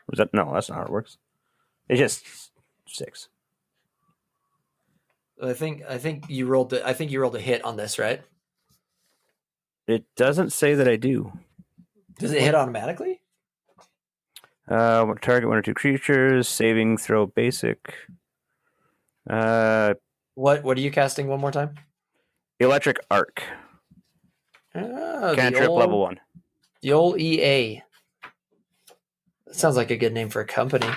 Speaker 2: Was that no? That's not how it works. It's just 6.
Speaker 1: I think you rolled a hit on this, right?
Speaker 2: It doesn't say that I do.
Speaker 1: Does it hit automatically?
Speaker 2: Target 1 or 2 creatures. Saving throw basic.
Speaker 1: What are you casting one more time?
Speaker 2: Electric Arc. Cantrip level 1.
Speaker 1: The old EA. That sounds like a good name for a company.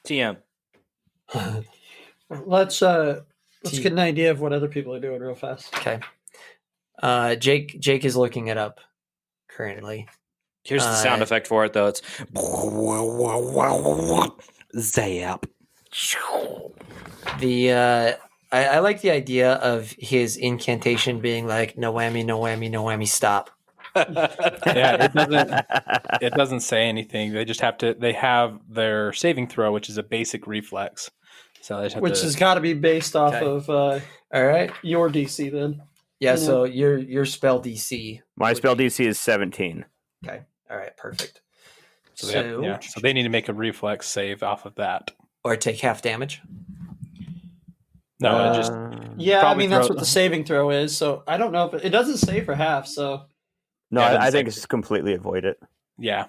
Speaker 5: TM.
Speaker 4: Let's get an idea of what other people are doing real fast.
Speaker 1: Okay. Jake is looking it up currently.
Speaker 5: Here's the sound effect for it, though. It's zap.
Speaker 1: I like the idea of his incantation being like no whammy, no whammy, no whammy, stop.
Speaker 3: Yeah, it doesn't say anything. They just they have their saving throw, which is a basic reflex. So they just have
Speaker 4: Which has got to be based off of
Speaker 1: all right.
Speaker 4: your DC then.
Speaker 1: Yeah, so your spell DC.
Speaker 2: My spell DC is 17.
Speaker 1: Okay. All right, perfect.
Speaker 3: So they need to make a reflex save off of that.
Speaker 1: Or take half damage.
Speaker 3: No, it just
Speaker 4: Yeah, I
Speaker 3: probably
Speaker 4: mean that's
Speaker 3: throw-
Speaker 4: what the saving throw is. So I don't know if it doesn't say for half. So
Speaker 2: No,
Speaker 3: Yeah, it doesn't
Speaker 2: I think
Speaker 3: say-
Speaker 2: it's completely avoid it.
Speaker 3: yeah,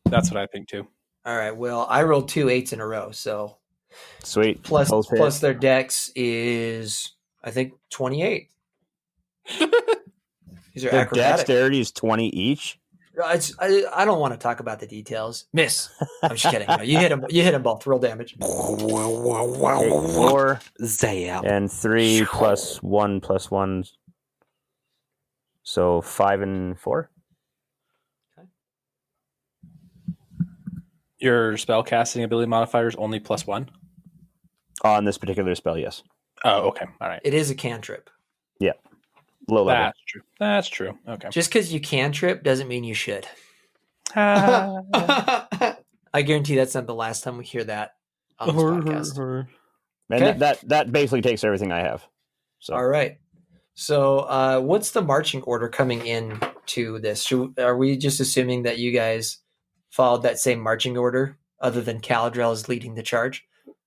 Speaker 3: that's what I think too.
Speaker 1: All right. Well, I rolled 2 8s in a row, so
Speaker 2: Sweet.
Speaker 1: plus
Speaker 2: Both hit.
Speaker 1: plus their dex is I think 28. These are
Speaker 2: Their
Speaker 1: acrobatic.
Speaker 2: dexterity is 20 each.
Speaker 1: I don't want to talk about the details. Miss. I'm just kidding. No, you hit them both. Roll damage.
Speaker 2: 4
Speaker 5: Zap.
Speaker 2: and 3 plus 1 plus 1. So 5 and 4.
Speaker 3: Your spell casting ability modifier is only +1.
Speaker 2: On this particular spell, yes.
Speaker 3: Oh, okay. All right.
Speaker 1: It is a cantrip.
Speaker 2: Low level.
Speaker 3: That's true. That's true. Okay.
Speaker 1: Just because you cantrip doesn't mean you should.
Speaker 3: Ah.
Speaker 1: I guarantee that's not the last time we hear that on this podcast.
Speaker 2: And
Speaker 1: Okay.
Speaker 2: that basically takes everything I have. So
Speaker 1: All right. So, what's the marching order coming in to this? Are we just assuming that you guys followed that same marching order, other than Caladrel is leading the charge?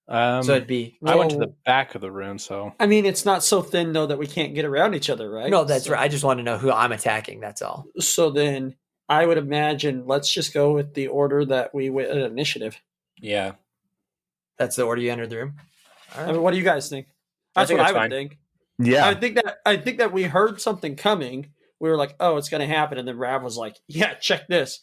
Speaker 1: So it'd be
Speaker 3: I went to the
Speaker 4: Well,
Speaker 3: back of the room, so
Speaker 4: I mean, it's not so thin though that we can't get around each other, right?
Speaker 1: no, that's
Speaker 4: So-
Speaker 1: right. I just want to know who I'm attacking. That's all.
Speaker 4: So then, I would imagine let's just go with the order that we went initiative.
Speaker 5: Yeah.
Speaker 1: That's the order you entered the room. All
Speaker 4: I
Speaker 1: right.
Speaker 4: mean, what do you guys think?
Speaker 5: I
Speaker 4: That's
Speaker 5: think
Speaker 4: what
Speaker 5: that's
Speaker 4: I would
Speaker 5: fine.
Speaker 4: think.
Speaker 2: Yeah.
Speaker 4: I think that we heard something coming. We were like, "Oh, it's going to happen," and then Rav was like, "Yeah, check this."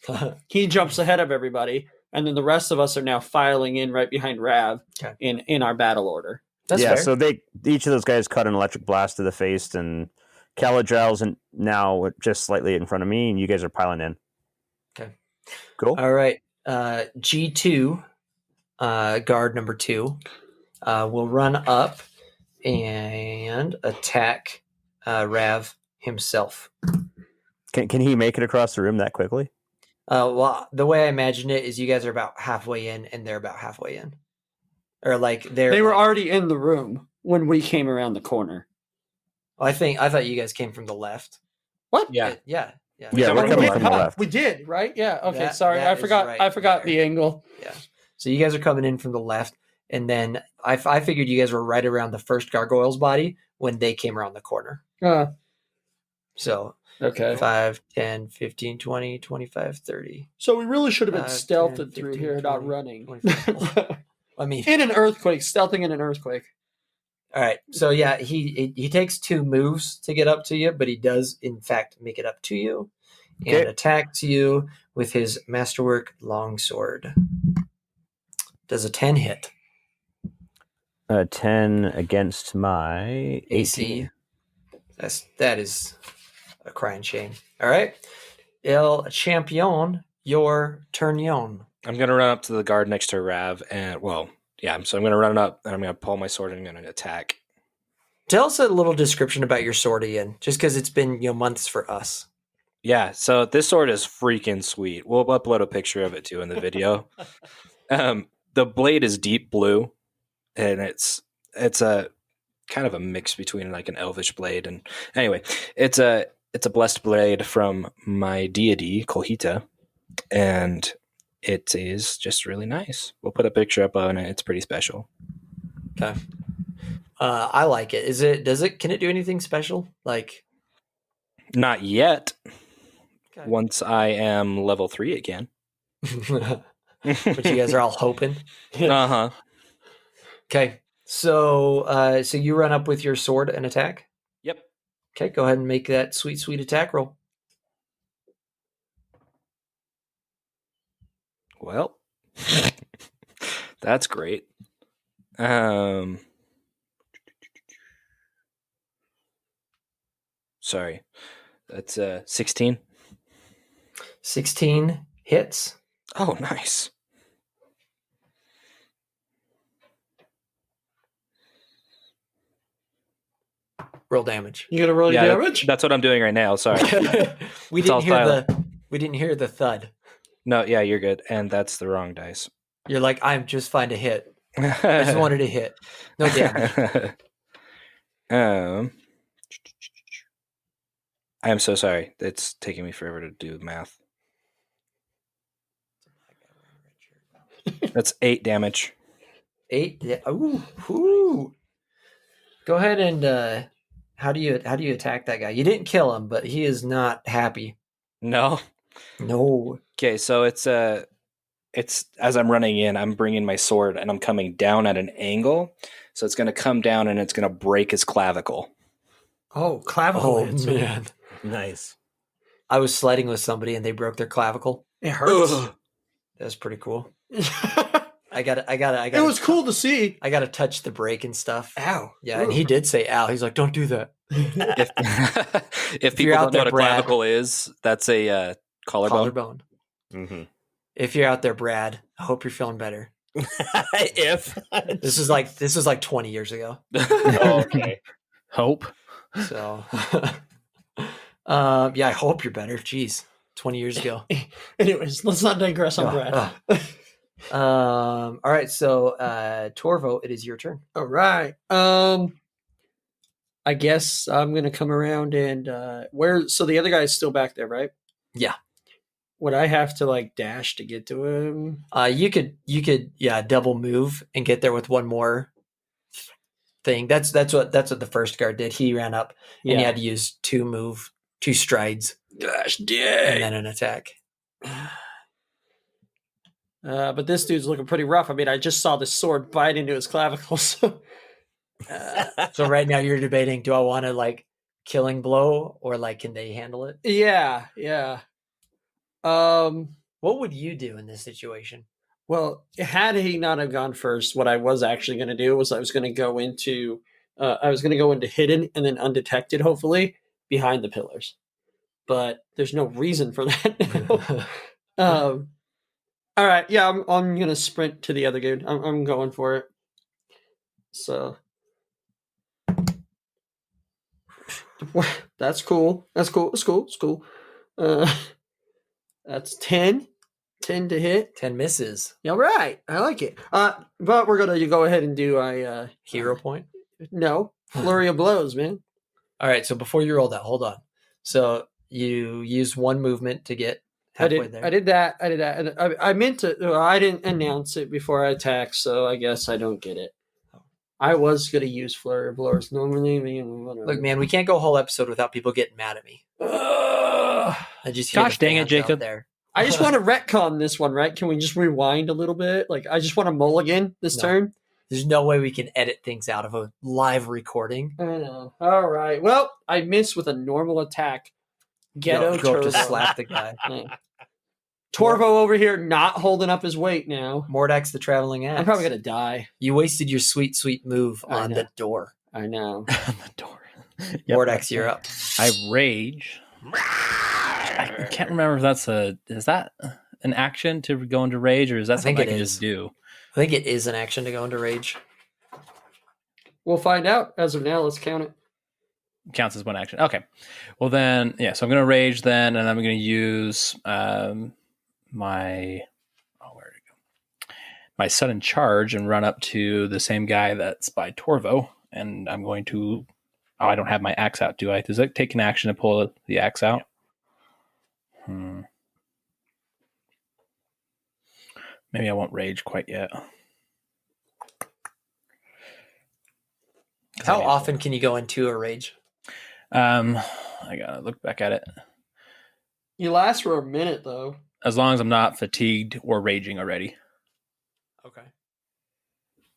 Speaker 4: He jumps ahead of everybody, and then the rest of us are now filing in right behind Rav
Speaker 1: Okay.
Speaker 4: in our battle order.
Speaker 1: That's
Speaker 2: yeah,
Speaker 1: fair.
Speaker 2: so each of those guys cut an electric blast to the face, and Caladrel's now just slightly in front of me, and you guys are piling in.
Speaker 1: Okay.
Speaker 2: Cool.
Speaker 1: All right. G2, guard number 2, will run up and attack Rav himself.
Speaker 2: Can he make it across the room that quickly?
Speaker 1: Well, the way I imagine it is you guys are about halfway in and they're about halfway in. Or like
Speaker 4: They were already in the room when we came around the corner.
Speaker 1: I thought you guys came from the left.
Speaker 4: What?
Speaker 5: Yeah.
Speaker 1: Yeah.
Speaker 2: Yeah,
Speaker 5: Yeah,
Speaker 2: we're
Speaker 5: we're
Speaker 2: coming
Speaker 5: coming
Speaker 2: from the left.
Speaker 4: We did, right? Yeah. Okay.
Speaker 1: That-
Speaker 4: sorry,
Speaker 1: that
Speaker 4: I
Speaker 1: is
Speaker 4: forgot.
Speaker 1: right
Speaker 4: I forgot
Speaker 1: there.
Speaker 4: the angle.
Speaker 1: So you guys are coming in from the left, and then I figured you guys were right around the first gargoyle's body when they came around the corner. So
Speaker 4: Okay.
Speaker 1: 5, 10, 15, 20, 25, 30.
Speaker 4: So we really should have been
Speaker 1: 5,
Speaker 4: stealthed
Speaker 1: 10,
Speaker 4: through
Speaker 1: 15,
Speaker 4: here, not
Speaker 1: 20,
Speaker 4: running.
Speaker 1: 25. I mean,
Speaker 4: In an earthquake, stealthing in an earthquake.
Speaker 1: all right. So yeah, he takes 2 moves to get up to you, but he does in fact make it up to you and
Speaker 2: Okay.
Speaker 1: attacks you with his masterwork longsword. Does a 10 hit?
Speaker 2: 10 against my 18.
Speaker 1: That is a crying shame. All right, El Champion, your turn.
Speaker 5: I'm gonna run up to the guard next to Rav, and so I'm gonna run up and I'm gonna pull my sword and I'm gonna attack.
Speaker 1: Tell us a little description about your sword, Ian, just because it's been months for us.
Speaker 5: Yeah, so this sword is freaking sweet. We'll upload a picture of it too in the video. The blade is deep blue, and it's a kind of a mix between like an elvish blade and anyway, it's a blessed blade from my deity Kolhita, and it is just really nice. We'll put a picture up on it. It's pretty special.
Speaker 1: Okay. I like it. Can it do anything special? Like,
Speaker 5: Not yet.
Speaker 1: okay.
Speaker 5: Once I am level 3 again.
Speaker 1: But you guys are all hoping.
Speaker 5: Uh-huh.
Speaker 1: Okay. So you run up with your sword and attack.
Speaker 5: Yep.
Speaker 1: Okay, go ahead and make that sweet attack roll.
Speaker 5: Well, that's great. Sorry. That's 16.
Speaker 1: 16 hits.
Speaker 5: Oh, nice.
Speaker 1: Roll damage.
Speaker 4: You gonna roll your damage?
Speaker 5: That's what I'm doing right now. Sorry.
Speaker 1: we
Speaker 5: It's all
Speaker 1: didn't hear the thud.
Speaker 5: No, yeah, you're good. And that's the wrong dice.
Speaker 1: You're like, I'm just fine to hit. I just wanted to hit. No damage.
Speaker 5: I am so sorry. It's taking me forever to do math. That's 8 damage.
Speaker 1: 8. Yeah. Ooh. Go ahead and how do you attack that guy? You didn't kill him, but he is not happy.
Speaker 5: No.
Speaker 1: No.
Speaker 5: Okay, so it's as I'm running in, I'm bringing my sword and I'm coming down at an angle. So it's going to come down and it's going to break his clavicle.
Speaker 4: Oh, clavicle
Speaker 1: Oh
Speaker 4: hits.
Speaker 1: man.
Speaker 2: Nice.
Speaker 1: I was sledding with somebody and they broke their clavicle.
Speaker 4: It hurts.
Speaker 1: That was pretty cool.
Speaker 4: It
Speaker 1: I got
Speaker 4: was cool to see.
Speaker 1: I got to touch the brake and stuff.
Speaker 4: Ow.
Speaker 1: Yeah, and he did say ow. He's like, "Don't do that."
Speaker 5: If people
Speaker 1: you're out
Speaker 5: don't know
Speaker 1: there,
Speaker 5: what a
Speaker 1: Brad.
Speaker 5: clavicle is, that's a collarbone.
Speaker 1: Collarbone.
Speaker 2: Mm-hmm.
Speaker 1: If you're out there, Brad, I hope you're feeling better.
Speaker 2: If
Speaker 1: This was like 20 years ago.
Speaker 2: okay.
Speaker 3: hope.
Speaker 1: So, yeah, I hope you're better. Jeez, 20 years ago.
Speaker 4: Anyways, let's not digress on Brad.
Speaker 1: All right. So, Torvo, it is your turn.
Speaker 4: All right. I guess I'm gonna come around and where. So the other guy is still back there, right?
Speaker 1: Yeah.
Speaker 4: Would I have to like dash to get to him?
Speaker 1: You could double move and get there with one more thing. That's what the first guard did. He ran up and you had to use 2 strides.
Speaker 4: Gosh,
Speaker 1: And
Speaker 4: dang.
Speaker 1: then an attack.
Speaker 4: But this dude's looking pretty rough. I mean, I just saw the sword bite into his clavicles.
Speaker 1: So right now you're debating, do I want to like killing blow or like can they handle it?
Speaker 4: Yeah.
Speaker 1: What would you do in this situation?
Speaker 4: Well, had he not have gone first, what I was actually going to do was I was going to go into hidden and then undetected, hopefully behind the pillars. But there's no reason for that now. All right, yeah, I'm going to sprint to the other dude. I'm going for it. So that's cool. That's cool. That's 10 to hit.
Speaker 1: 10 misses.
Speaker 4: All right, I like it. But we're gonna go ahead and do a
Speaker 1: Hero point.
Speaker 4: no flurry of blows, man.
Speaker 1: All right, so before you roll that, hold on. So you use 1 movement to get halfway there.
Speaker 4: I did that. And I meant to. I didn't announce it before I attacked, so I guess I don't get it. I was gonna use flurry of blows normally.
Speaker 1: Look, man, we can't go a whole episode without people getting mad at me. I just hear
Speaker 3: Gosh
Speaker 1: the
Speaker 3: dang it,
Speaker 1: fans out
Speaker 3: Jacob.
Speaker 1: there.
Speaker 4: I just want to retcon this one, right? Can we just rewind a little bit? Like, I just want to mulligan this
Speaker 1: No.
Speaker 4: turn.
Speaker 1: There's no way we can edit things out of a live recording.
Speaker 4: I know. All right. Well, I missed with a normal attack. Ghetto
Speaker 1: Go up
Speaker 4: Turbo.
Speaker 1: to slap the guy.
Speaker 4: Yeah. Torvo over here not holding up his weight now.
Speaker 1: Mordak's the traveling axe.
Speaker 4: I'm probably going to die.
Speaker 1: You wasted your sweet move
Speaker 4: I
Speaker 1: on
Speaker 4: know.
Speaker 1: the door.
Speaker 4: I know.
Speaker 3: On the door.
Speaker 1: Mordak's, you're up.
Speaker 3: I rage. I can't remember if is that an action to go into rage, or is that
Speaker 1: I think
Speaker 3: something I
Speaker 1: it
Speaker 3: can
Speaker 1: is.
Speaker 3: just do?
Speaker 1: I think it is an action to go into rage.
Speaker 4: We'll find out. As of now, let's count it.
Speaker 3: Counts as 1 action. Okay. Well then, yeah. So I'm going to rage then, and I'm going to use my where did it go? My sudden charge and run up to the same guy that's by Torvo, and I'm going to. Oh, I don't have my axe out, do I? Does it take an action to pull the axe out? Maybe I won't rage quite yet.
Speaker 1: How often can you go into a rage?
Speaker 3: I gotta look back at it.
Speaker 4: You last for a minute, though.
Speaker 3: As long as I'm not fatigued or raging already.
Speaker 1: Okay.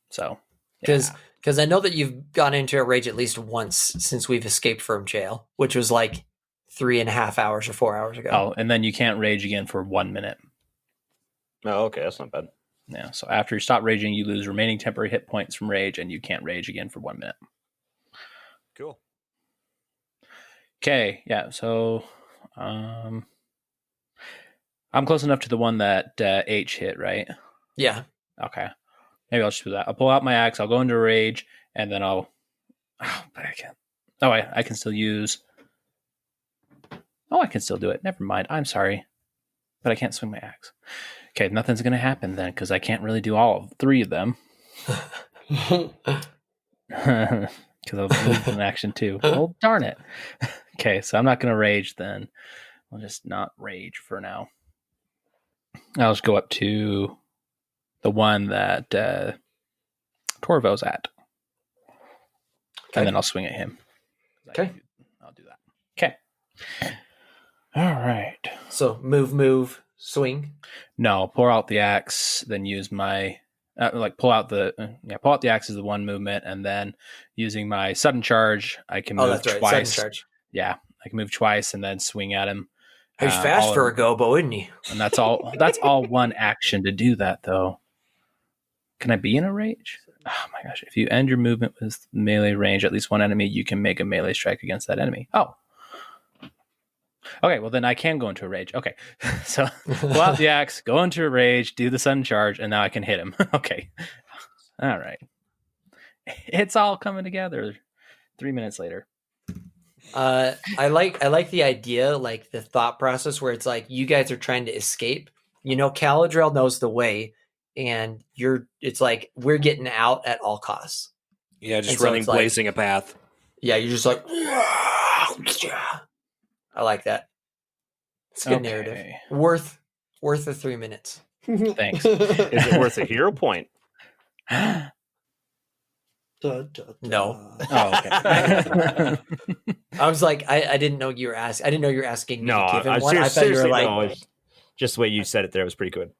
Speaker 3: So,
Speaker 1: Because I know that you've gone into a rage at least once since we've escaped from jail, which was like 3.5 hours or 4 hours ago.
Speaker 3: oh, and then you can't rage again for 1 minute.
Speaker 2: Oh, okay, that's not bad.
Speaker 3: Yeah. So after you stop raging, you lose remaining temporary hit points from rage, and you can't rage again for 1 minute.
Speaker 2: Cool.
Speaker 3: Okay. Yeah. So, I'm close enough to the one that H hit, right?
Speaker 1: Yeah.
Speaker 3: Okay. Maybe I'll just do that. I'll pull out my axe. I'll go into rage, and then I'll. Oh, but I can't. Oh, I can still use. Oh, I can still do it. Never mind. I'm sorry, but I can't swing my axe. Okay, nothing's gonna happen then because I can't really do all 3 of them. Because I'll lose an action too. Well, darn it. Okay, so I'm not gonna rage then. I'll just not rage for now. I'll just go up to the one that Torvo's at.
Speaker 1: Okay.
Speaker 3: And then I'll swing at him.
Speaker 1: Okay.
Speaker 3: I'll do that. Okay. All right.
Speaker 1: So move, swing.
Speaker 3: No, pour out the axe, then use my pull out the axe is the 1 movement, and then using my sudden charge, I can move
Speaker 1: That's right.
Speaker 3: twice.
Speaker 1: Sudden charge.
Speaker 3: Yeah, I can move twice and then swing at him.
Speaker 1: He's fast
Speaker 3: all
Speaker 1: for
Speaker 3: in-
Speaker 1: a gobo, isn't he?
Speaker 3: And that's all. That's all 1 action to do that, though. Can I be in a rage? Oh my gosh! If you end your movement with melee range, at least 1 enemy, you can make a melee strike against that enemy. Oh. Okay, well then I can go into a rage. Okay, so pull out the axe, go into a rage, do the sudden charge, and now I can hit him. Okay, all right. It's all coming together. 3 minutes later.
Speaker 1: I like the idea, like the thought process where it's like you guys are trying to escape. You know, Caladrel knows the way, and it's like we're getting out at all costs.
Speaker 7: Yeah, just
Speaker 1: And so
Speaker 7: running,
Speaker 1: it's like-
Speaker 7: blazing a path.
Speaker 1: Yeah, you're just like, I like that. It's a good narrative.
Speaker 3: Okay.
Speaker 1: Worth the 3 minutes.
Speaker 3: Thanks.
Speaker 2: Is it worth a hero point?
Speaker 1: No.
Speaker 3: Oh, okay.
Speaker 1: I was like, I didn't know you were asking. I didn't know you were asking me
Speaker 2: No,
Speaker 1: to give him
Speaker 2: I
Speaker 1: one. I thought you were
Speaker 2: seriously,
Speaker 1: like,
Speaker 2: no, it's just the way you said it there was pretty good.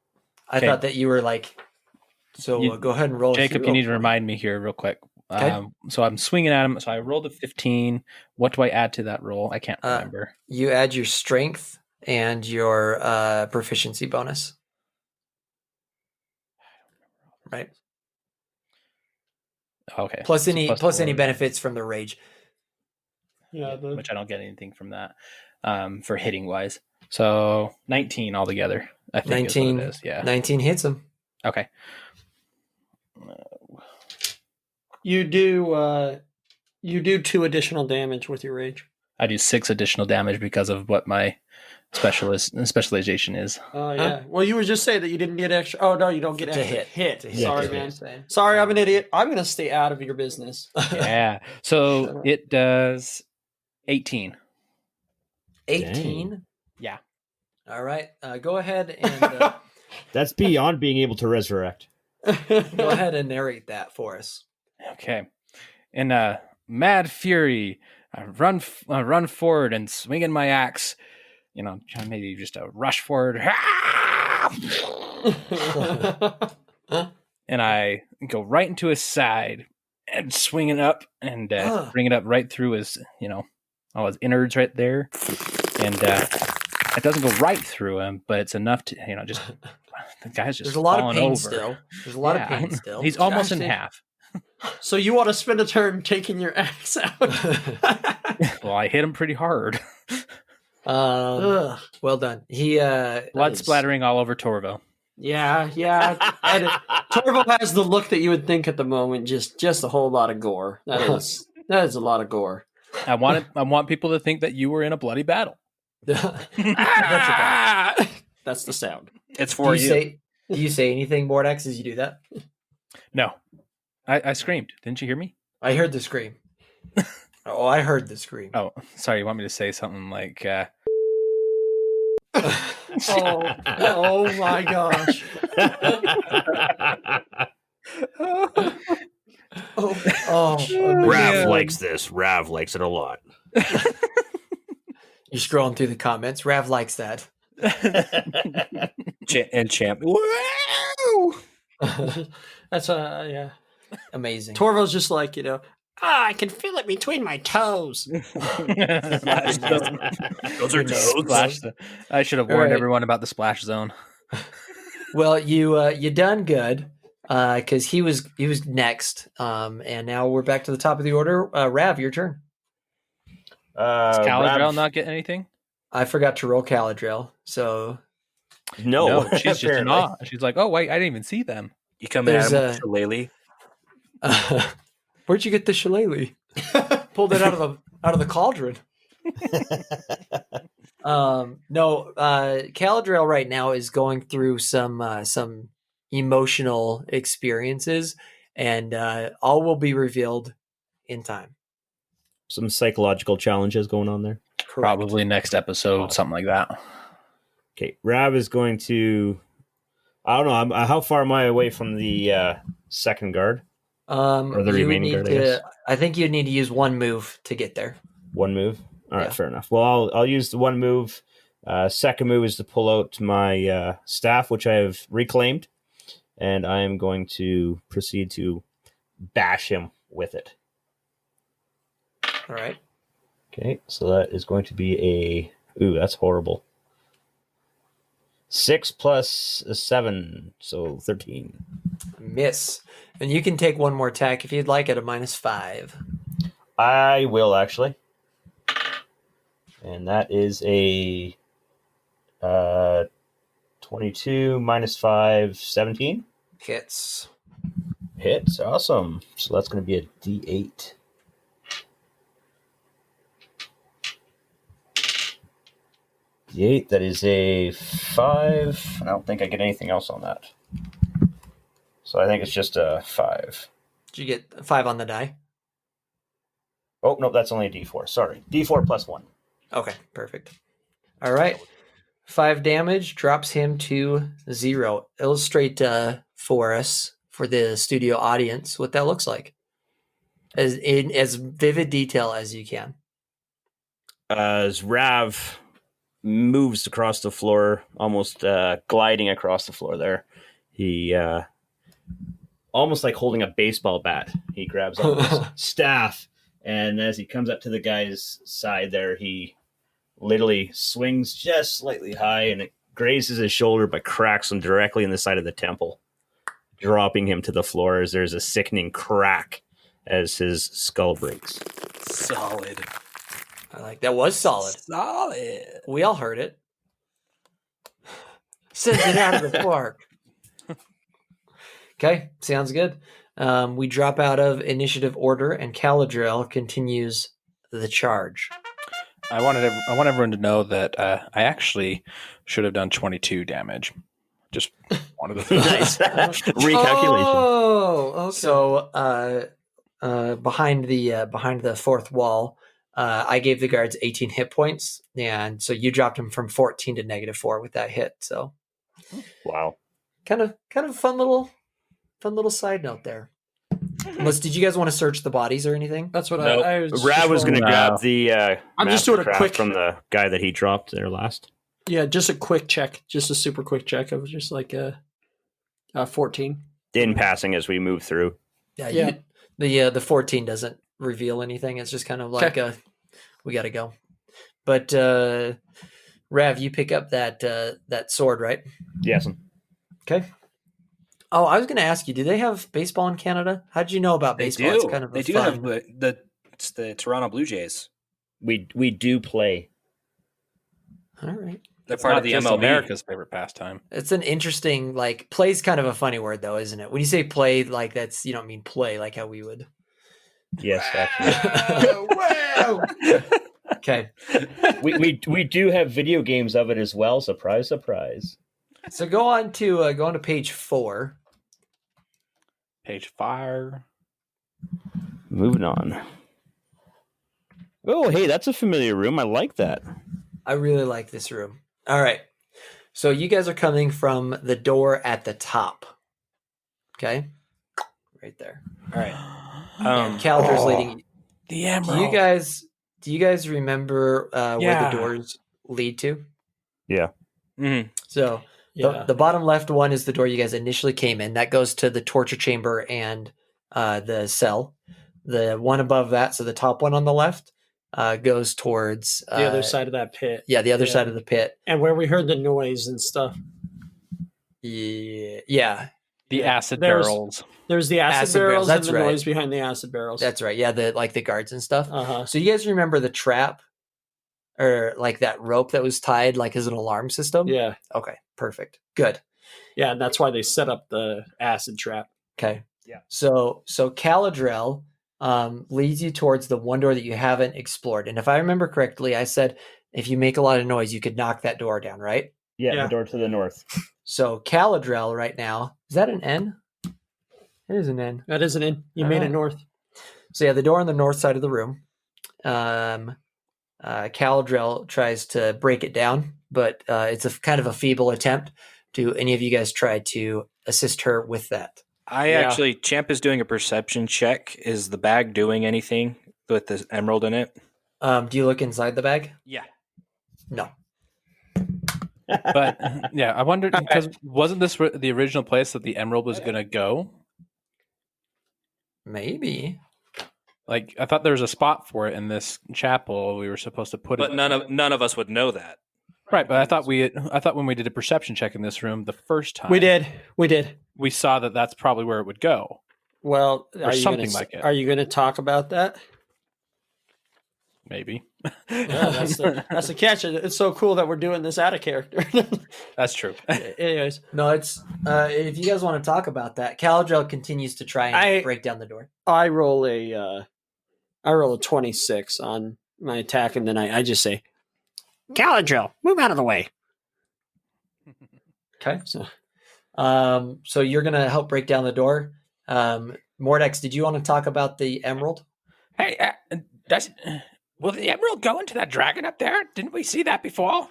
Speaker 1: I
Speaker 3: Okay.
Speaker 1: thought that you were like, so
Speaker 3: You-
Speaker 1: go ahead and roll. a
Speaker 3: Jacob,
Speaker 1: hero
Speaker 3: you need to
Speaker 1: point.
Speaker 3: remind me here real quick.
Speaker 1: Okay.
Speaker 3: So I'm swinging at him. So I rolled a 15. What do I add to that roll? I can't remember.
Speaker 1: You add your strength and your proficiency bonus. Right.
Speaker 3: Okay.
Speaker 1: Plus
Speaker 3: So
Speaker 1: any
Speaker 3: four,
Speaker 1: benefits from the rage.
Speaker 4: Yeah,
Speaker 3: which I don't get anything from that for hitting wise. So 19 altogether. I think
Speaker 1: 19
Speaker 3: is what it is. Yeah.
Speaker 1: 19 hits him.
Speaker 3: Okay.
Speaker 4: you do 2 additional damage with your rage.
Speaker 3: I do 6 additional damage because of what my specialization is.
Speaker 4: Oh yeah. Well, you were just saying that you didn't get extra. Oh no, you don't get
Speaker 1: To
Speaker 4: extra
Speaker 1: hit. To hit.
Speaker 4: Sorry,
Speaker 1: To
Speaker 4: man.
Speaker 1: hit.
Speaker 4: Sorry, I'm an idiot. I'm gonna stay out of your business.
Speaker 3: Yeah.
Speaker 4: Shut
Speaker 3: So
Speaker 4: up.
Speaker 3: it does 18.
Speaker 1: 18.
Speaker 3: Yeah.
Speaker 1: All right. Go ahead and
Speaker 2: That's beyond being able to resurrect.
Speaker 1: go ahead and narrate that for us.
Speaker 3: Okay. In mad fury, I run forward and swinging my axe. You know, maybe just a rush forward. And I go right into his side and swing it up and bring it up right through his, all his innards right there. And it doesn't go right through him, but it's enough to, just the guy's just
Speaker 1: There's a lot of
Speaker 3: falling
Speaker 1: pain
Speaker 3: over.
Speaker 1: still. There's a lot of pain still.
Speaker 3: He's almost in
Speaker 4: Gosh,
Speaker 3: half.
Speaker 4: So you want to spend a turn taking your axe out?
Speaker 3: Well, I hit him pretty hard.
Speaker 4: Ugh.
Speaker 1: Well done. He
Speaker 3: Blood splattering all over Torvo.
Speaker 4: Yeah. And Torvo has the look that you would think at the moment. Just a whole lot of gore. That is a lot of gore.
Speaker 3: I want people to think that you were in a bloody battle.
Speaker 1: That's okay.
Speaker 4: That's the sound.
Speaker 5: It's for you.
Speaker 1: Do you say anything, Mordax, as you do that?
Speaker 3: No, I screamed. Didn't you hear me?
Speaker 1: I heard the scream. Oh, I heard the scream.
Speaker 3: Oh, sorry. You want me to say something like?
Speaker 4: Oh my gosh.
Speaker 2: Rav likes this. Rav likes it a lot.
Speaker 1: You're scrolling through the comments. Rav likes that.
Speaker 5: And Champ.
Speaker 1: Wow!
Speaker 4: That's yeah.
Speaker 1: Amazing.
Speaker 4: Torvo's just like,
Speaker 6: I can feel it between my toes.
Speaker 5: Those are
Speaker 3: Splash
Speaker 5: toads.
Speaker 3: I should have
Speaker 1: All
Speaker 3: warned
Speaker 1: right.
Speaker 3: everyone about the splash zone.
Speaker 1: Well, you done good because he was next, and now we're back to the top of the order. Rav, your turn.
Speaker 3: Does Caladrel
Speaker 2: Rav-
Speaker 3: not get anything?
Speaker 1: I forgot to roll Caladril, so
Speaker 2: No,
Speaker 3: she's just in
Speaker 2: apparently.
Speaker 3: awe. She's like, "Oh wait, I didn't even see them."
Speaker 5: You come in
Speaker 1: There's
Speaker 5: at him with Shillelagh.
Speaker 1: where'd you get the shillelagh? Pulled it out of the cauldron. No, Caladril right now is going through some emotional experiences, and all will be revealed in time.
Speaker 2: Some psychological challenges going on there.
Speaker 1: Correct.
Speaker 3: Probably next episode, something like that.
Speaker 2: Okay, Rav is going to. I don't know. How far am I away from the second guard? Or the
Speaker 1: you
Speaker 2: remaining
Speaker 1: need
Speaker 2: guard, I guess.
Speaker 1: I think you need to use one move to get there.
Speaker 2: One move. All right,
Speaker 1: Yeah.
Speaker 2: fair enough. Well, I'll use the one move. Second move is to pull out my staff, which I have reclaimed, and I am going to proceed to bash him with it.
Speaker 1: All right.
Speaker 2: Okay, so that is going to be a. Ooh, that's horrible. 6 plus 7, so 13.
Speaker 1: Miss. And you can take one more attack if you'd like at a -5.
Speaker 2: I will actually, and that is a 22 minus 5, 17.
Speaker 1: Hits.
Speaker 2: Hits, awesome. So that's going to be a D8. D8, that is a 5. I don't think I get anything else on that. So I think it's just a 5.
Speaker 1: Did you get 5 on the die?
Speaker 2: Oh, no, that's only a D4. Sorry. D4 plus 1.
Speaker 1: Okay, perfect. All right. 5 damage drops him to 0. Illustrate for us, for the studio audience, what that looks like. In as vivid detail as you can.
Speaker 2: As Rav moves across the floor, almost gliding across the floor there, he almost like holding a baseball bat. He grabs up his staff, and as he comes up to the guy's side there, he literally swings just slightly high, and it grazes his shoulder but cracks him directly in the side of the temple, dropping him to the floor as there's a sickening crack as his skull breaks.
Speaker 5: Solid.
Speaker 1: I like that. Was solid.
Speaker 5: Solid.
Speaker 1: We all heard it. Sends it out of the park. Okay, sounds good. We drop out of initiative order, and Caladriel continues the charge.
Speaker 3: I want everyone to know that I actually should have done 22 damage. Just wanted to
Speaker 2: Nice. Recalculation.
Speaker 1: Oh, okay. So behind the fourth wall, I gave the guards 18 hit points, and so you dropped them from 14 to -4 with that hit. So,
Speaker 2: Wow.
Speaker 1: kind of fun little side note there. Did you guys want to search the bodies or anything?
Speaker 4: That's what
Speaker 5: Nope.
Speaker 4: I was.
Speaker 2: Rav was going to
Speaker 3: No.
Speaker 2: grab the
Speaker 4: I'm just doing a
Speaker 2: Mastercraft
Speaker 4: quick-
Speaker 2: from the guy that he dropped there last.
Speaker 4: Yeah, just a quick check, just a super quick check. I was just like 14.
Speaker 2: In passing as we move through.
Speaker 1: Yeah. The 14 doesn't reveal anything. It's just kind of like we got to go. But Rav, you pick up that sword, right?
Speaker 2: Yes.
Speaker 1: Okay. Oh, I was going to ask you, do they have baseball in Canada? How did you know about
Speaker 5: They
Speaker 1: baseball?
Speaker 5: do.
Speaker 1: It's kind of
Speaker 5: They
Speaker 1: a
Speaker 5: do
Speaker 1: fun...
Speaker 5: have it's the Toronto Blue Jays.
Speaker 2: We do play.
Speaker 1: All right.
Speaker 5: They're
Speaker 3: It's
Speaker 5: part
Speaker 3: not
Speaker 5: of the
Speaker 3: just
Speaker 5: MLB.
Speaker 3: America's favorite pastime.
Speaker 1: It's an interesting, like, play's kind of a funny word, though, isn't it? When you say play, like, that's, you don't mean play like how we would.
Speaker 2: Yes, actually.
Speaker 4: Wow!
Speaker 1: Okay.
Speaker 2: we do have video games of it as well. Surprise, surprise.
Speaker 1: So go on to page 4.
Speaker 3: Page 5.
Speaker 2: Moving on. Oh, hey, that's a familiar room. I like that.
Speaker 1: I really like this room. All right. So you guys are coming from the door at the top. Okay? Right there.
Speaker 5: All right.
Speaker 1: And Caldra's leading.
Speaker 3: The
Speaker 1: Do
Speaker 3: emerald.
Speaker 1: you guys remember where
Speaker 3: Yeah.
Speaker 1: the doors lead to?
Speaker 2: Yeah.
Speaker 5: Mhm.
Speaker 1: So
Speaker 4: Yeah.
Speaker 1: the bottom left one is the door you guys initially came in. That goes to the torture chamber and the cell. The one above that, so the top one on the left, goes towards
Speaker 4: The other side of that pit.
Speaker 1: Yeah, the other
Speaker 4: Yeah.
Speaker 1: side of the pit.
Speaker 4: And where we heard the noise and stuff.
Speaker 1: Yeah,
Speaker 3: The
Speaker 4: Yeah.
Speaker 3: acid
Speaker 4: There's-
Speaker 3: barrels.
Speaker 4: There's the acid,
Speaker 1: Acid barrels,
Speaker 4: barrels
Speaker 1: that's
Speaker 4: and the
Speaker 1: right.
Speaker 4: noise behind the acid barrels.
Speaker 1: that's right. Yeah, the guards and stuff.
Speaker 4: Uh-huh.
Speaker 1: So you guys remember the trap, or like that rope that was tied, like as an alarm system?
Speaker 4: Yeah.
Speaker 1: Okay, perfect, good.
Speaker 4: Yeah, and that's why they set up the acid trap.
Speaker 1: Okay.
Speaker 2: Yeah.
Speaker 1: So Caladriel leads you towards the one door that you haven't explored. And if I remember correctly, I said if you make a lot of noise, you could knock that door down, right?
Speaker 2: Yeah,
Speaker 4: Yeah.
Speaker 2: the door to the north.
Speaker 1: So Caladriel right now, is that an N? It is an N.
Speaker 4: That isn't in. You made
Speaker 1: Alright.
Speaker 4: it north.
Speaker 1: So yeah, the door on the north side of the room. Caladriel tries to break it down, but it's a kind of a feeble attempt. Do any of you guys try to assist her with that?
Speaker 5: Champ is doing a perception check. Is the bag doing anything with the emerald in it?
Speaker 1: Do you look inside the bag?
Speaker 5: Yeah.
Speaker 1: No.
Speaker 3: But yeah, I wondered because wasn't this the original place that the emerald was going to go?
Speaker 1: Maybe.
Speaker 3: Like I thought there was a spot for it in this chapel. We were supposed to put
Speaker 5: But
Speaker 3: it.
Speaker 5: none of us would know that.
Speaker 3: Right, but I thought when we did a perception check in this room the first time,
Speaker 4: We did.
Speaker 3: we saw that that's probably where it would go.
Speaker 4: Well,
Speaker 3: Or something like it.
Speaker 4: Are you going to talk about that?
Speaker 3: Maybe.
Speaker 4: Yeah, that's the catch. It's so cool that we're doing this out of character.
Speaker 3: That's true.
Speaker 4: Anyways,
Speaker 1: No, it's if you guys want to talk about that, Caladriel continues to try and break down the door.
Speaker 4: I roll a 26 on my attack, and then I just say,
Speaker 6: Caladriel, move out of the way.
Speaker 1: Okay.
Speaker 4: so
Speaker 1: So you're gonna help break down the door. Mordex, did you want to talk about the emerald?
Speaker 3: Hey,
Speaker 6: Will the emerald go into that dragon up there? Didn't we see that before?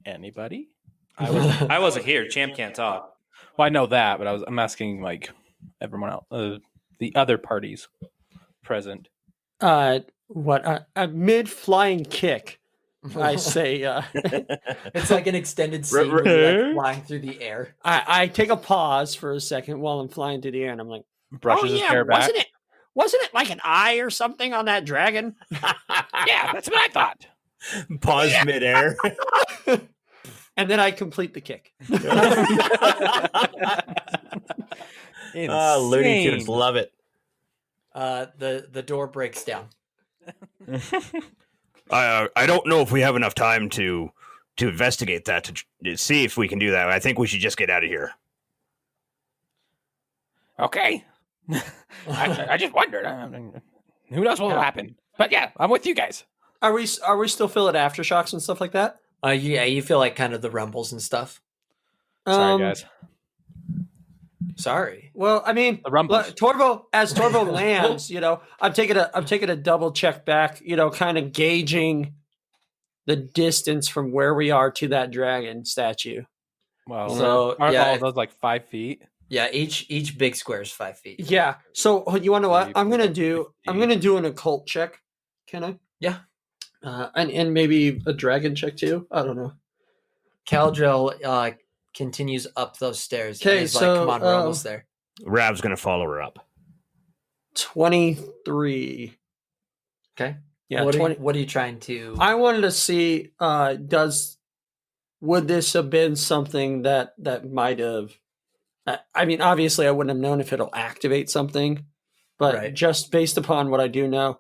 Speaker 3: Anybody?
Speaker 5: I wasn't here. Champ can't talk.
Speaker 3: Well, I know that, but I'm asking like everyone else, the other parties present.
Speaker 4: What a mid-flying kick. I say,
Speaker 1: It's like an extended scene where you're like flying through the air.
Speaker 4: I take a pause for a second while I'm flying through the air, and I'm like,
Speaker 3: Brushes his hair back.
Speaker 6: Wasn't it like an eye or something on that dragon? Yeah, that's what I thought.
Speaker 2: Pause midair.
Speaker 4: and then I complete the kick.
Speaker 2: Looney Tunes love it.
Speaker 1: The door breaks down.
Speaker 2: I don't know if we have enough time to investigate that to see if we can do that. I think we should just get out of here.
Speaker 6: Okay. I just wondered. Who knows what will happen? But yeah, I'm with you guys.
Speaker 4: Are we still feeling aftershocks and stuff like that?
Speaker 1: Yeah, you feel like kind of the rumbles and stuff.
Speaker 3: Sorry, guys.
Speaker 1: Sorry.
Speaker 4: Well, I mean,
Speaker 3: The rumbles.
Speaker 4: as Torvo lands, I'm taking a double check back, kind of gauging the distance from where we are to that dragon statue.
Speaker 3: Well,
Speaker 1: So,
Speaker 3: aren't
Speaker 1: yeah,
Speaker 3: all of those like 5 feet?
Speaker 1: Yeah, each big square is 5 feet.
Speaker 4: Yeah. So you want to know what?
Speaker 3: 30,
Speaker 4: I'm gonna
Speaker 3: 40,
Speaker 4: do
Speaker 3: 50.
Speaker 4: I'm gonna do an occult check. Can I?
Speaker 1: Yeah.
Speaker 4: And maybe a dragon check too. I don't know.
Speaker 1: Caldrell continues up those stairs. and
Speaker 4: 'Kay,
Speaker 1: is
Speaker 4: so,
Speaker 1: like, come on, we're almost there.
Speaker 2: Rav's gonna follow her up.
Speaker 4: 23.
Speaker 1: Okay.
Speaker 4: Yeah,
Speaker 1: What
Speaker 4: 20.
Speaker 1: are you trying to?
Speaker 4: I wanted to see would this have been something that might have I mean, obviously I wouldn't have known if it'll activate something, but
Speaker 1: Right.
Speaker 4: just based upon what I do know,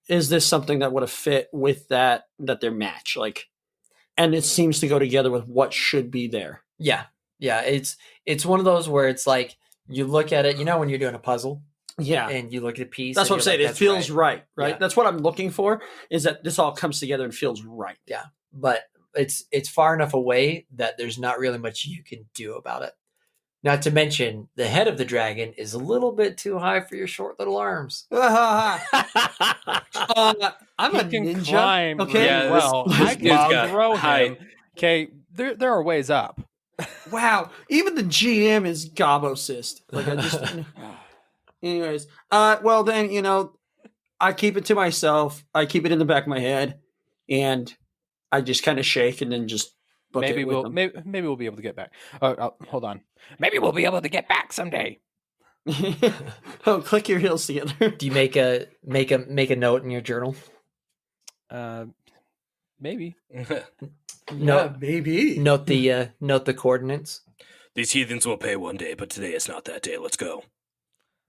Speaker 4: is this something that would have fit with that their match? Like, and it seems to go together with what should be there.
Speaker 1: Yeah. It's one of those where it's like you look at it. When you're doing a puzzle
Speaker 4: Yeah.
Speaker 1: and you look at a piece.
Speaker 4: That's
Speaker 1: and
Speaker 4: what I'm saying.
Speaker 1: you're
Speaker 4: It
Speaker 1: like,
Speaker 4: feels
Speaker 1: "That's
Speaker 4: right?
Speaker 1: Yeah.
Speaker 4: That's what I'm looking for, is that this all comes together and feels right.
Speaker 1: Yeah, but it's far enough away that there's not really much you can do about it. Not to mention, the head of the dragon is a little bit too high for your short little arms.
Speaker 4: I'm
Speaker 3: He
Speaker 4: a
Speaker 3: can
Speaker 4: ninja.
Speaker 3: climb
Speaker 4: Okay.
Speaker 3: really well.
Speaker 5: this
Speaker 3: I
Speaker 5: dude's
Speaker 3: can
Speaker 5: got
Speaker 3: throw
Speaker 5: height.
Speaker 3: him. Okay, there are ways up.
Speaker 4: Wow. Even the GM is gobbosist. Like I just anyways. Well then, I keep it to myself. I keep it in the back of my head, and I just kind of shake and then just book
Speaker 3: Maybe
Speaker 4: it with them.
Speaker 3: maybe we'll be able to get back. Hold on.
Speaker 6: Maybe we'll be able to get back someday.
Speaker 4: Oh, click your heels together.
Speaker 1: Do you make a note in your journal?
Speaker 3: Maybe.
Speaker 1: No,
Speaker 4: maybe.
Speaker 1: note the coordinates.
Speaker 5: These heathens will pay one day, but today is not that day. Let's go.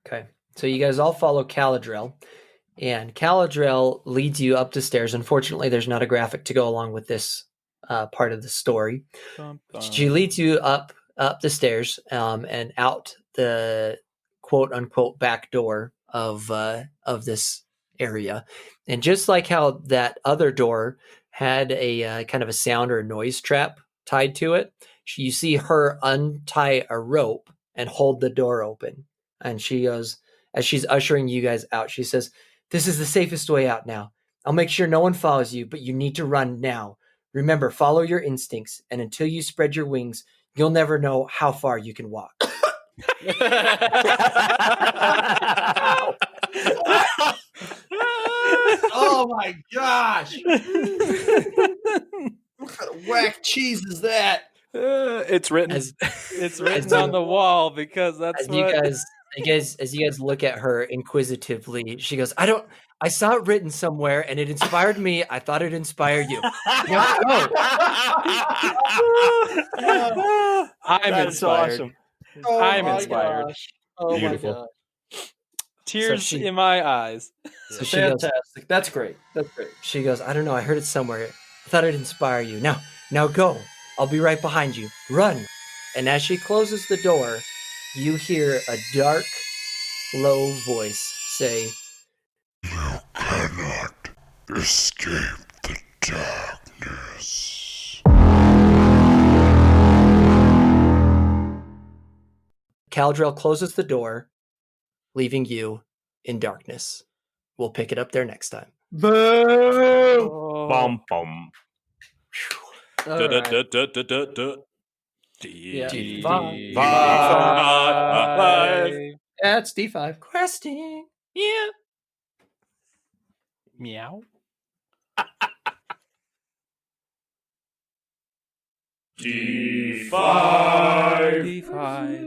Speaker 1: Okay, so you guys all follow Caladrell, and Caladrell leads you up the stairs. Unfortunately, there's not a graphic to go along with this part of the story. She leads you up the stairs and out the quote unquote back door of this area. And just like how that other door had a kind of a sound or a noise trap tied to it, you see her untie a rope and hold the door open. And she goes, as she's ushering you guys out, she says, "This is the safest way out now. I'll make sure no one follows you, but you need to run now. Remember, follow your instincts, and until you spread your wings, you'll never know how far you can walk."
Speaker 4: Oh my gosh. What kind of whack cheese is that?
Speaker 3: It's written.
Speaker 1: As
Speaker 3: It's written on the wall because that's
Speaker 1: as
Speaker 3: what.
Speaker 1: as you guys look at her inquisitively, she goes, I saw it written somewhere and it inspired me. I thought it'd inspire you.
Speaker 3: I'm
Speaker 2: That's
Speaker 3: inspired.
Speaker 2: awesome.
Speaker 4: Oh
Speaker 3: I'm
Speaker 4: my
Speaker 3: inspired.
Speaker 4: gosh. Oh
Speaker 2: Beautiful.
Speaker 4: my gosh.
Speaker 3: Tears
Speaker 1: she-
Speaker 3: in my eyes.
Speaker 1: So she goes,
Speaker 4: Fantastic. That's great. That's great.
Speaker 1: she goes, I don't know, I heard it somewhere. I thought it'd inspire you. Now go. I'll be right behind you. Run. And as she closes the door, you hear a dark, low voice say,
Speaker 9: You cannot escape the darkness.
Speaker 1: Caldrell closes the door, leaving you in darkness. We'll pick it up there next time.
Speaker 4: Boo!
Speaker 2: Bum, bum.
Speaker 4: All right.
Speaker 1: D5.
Speaker 4: Yeah, it's D5.
Speaker 1: Questing.
Speaker 3: Yeah. Meow.
Speaker 9: D5.
Speaker 3: D5.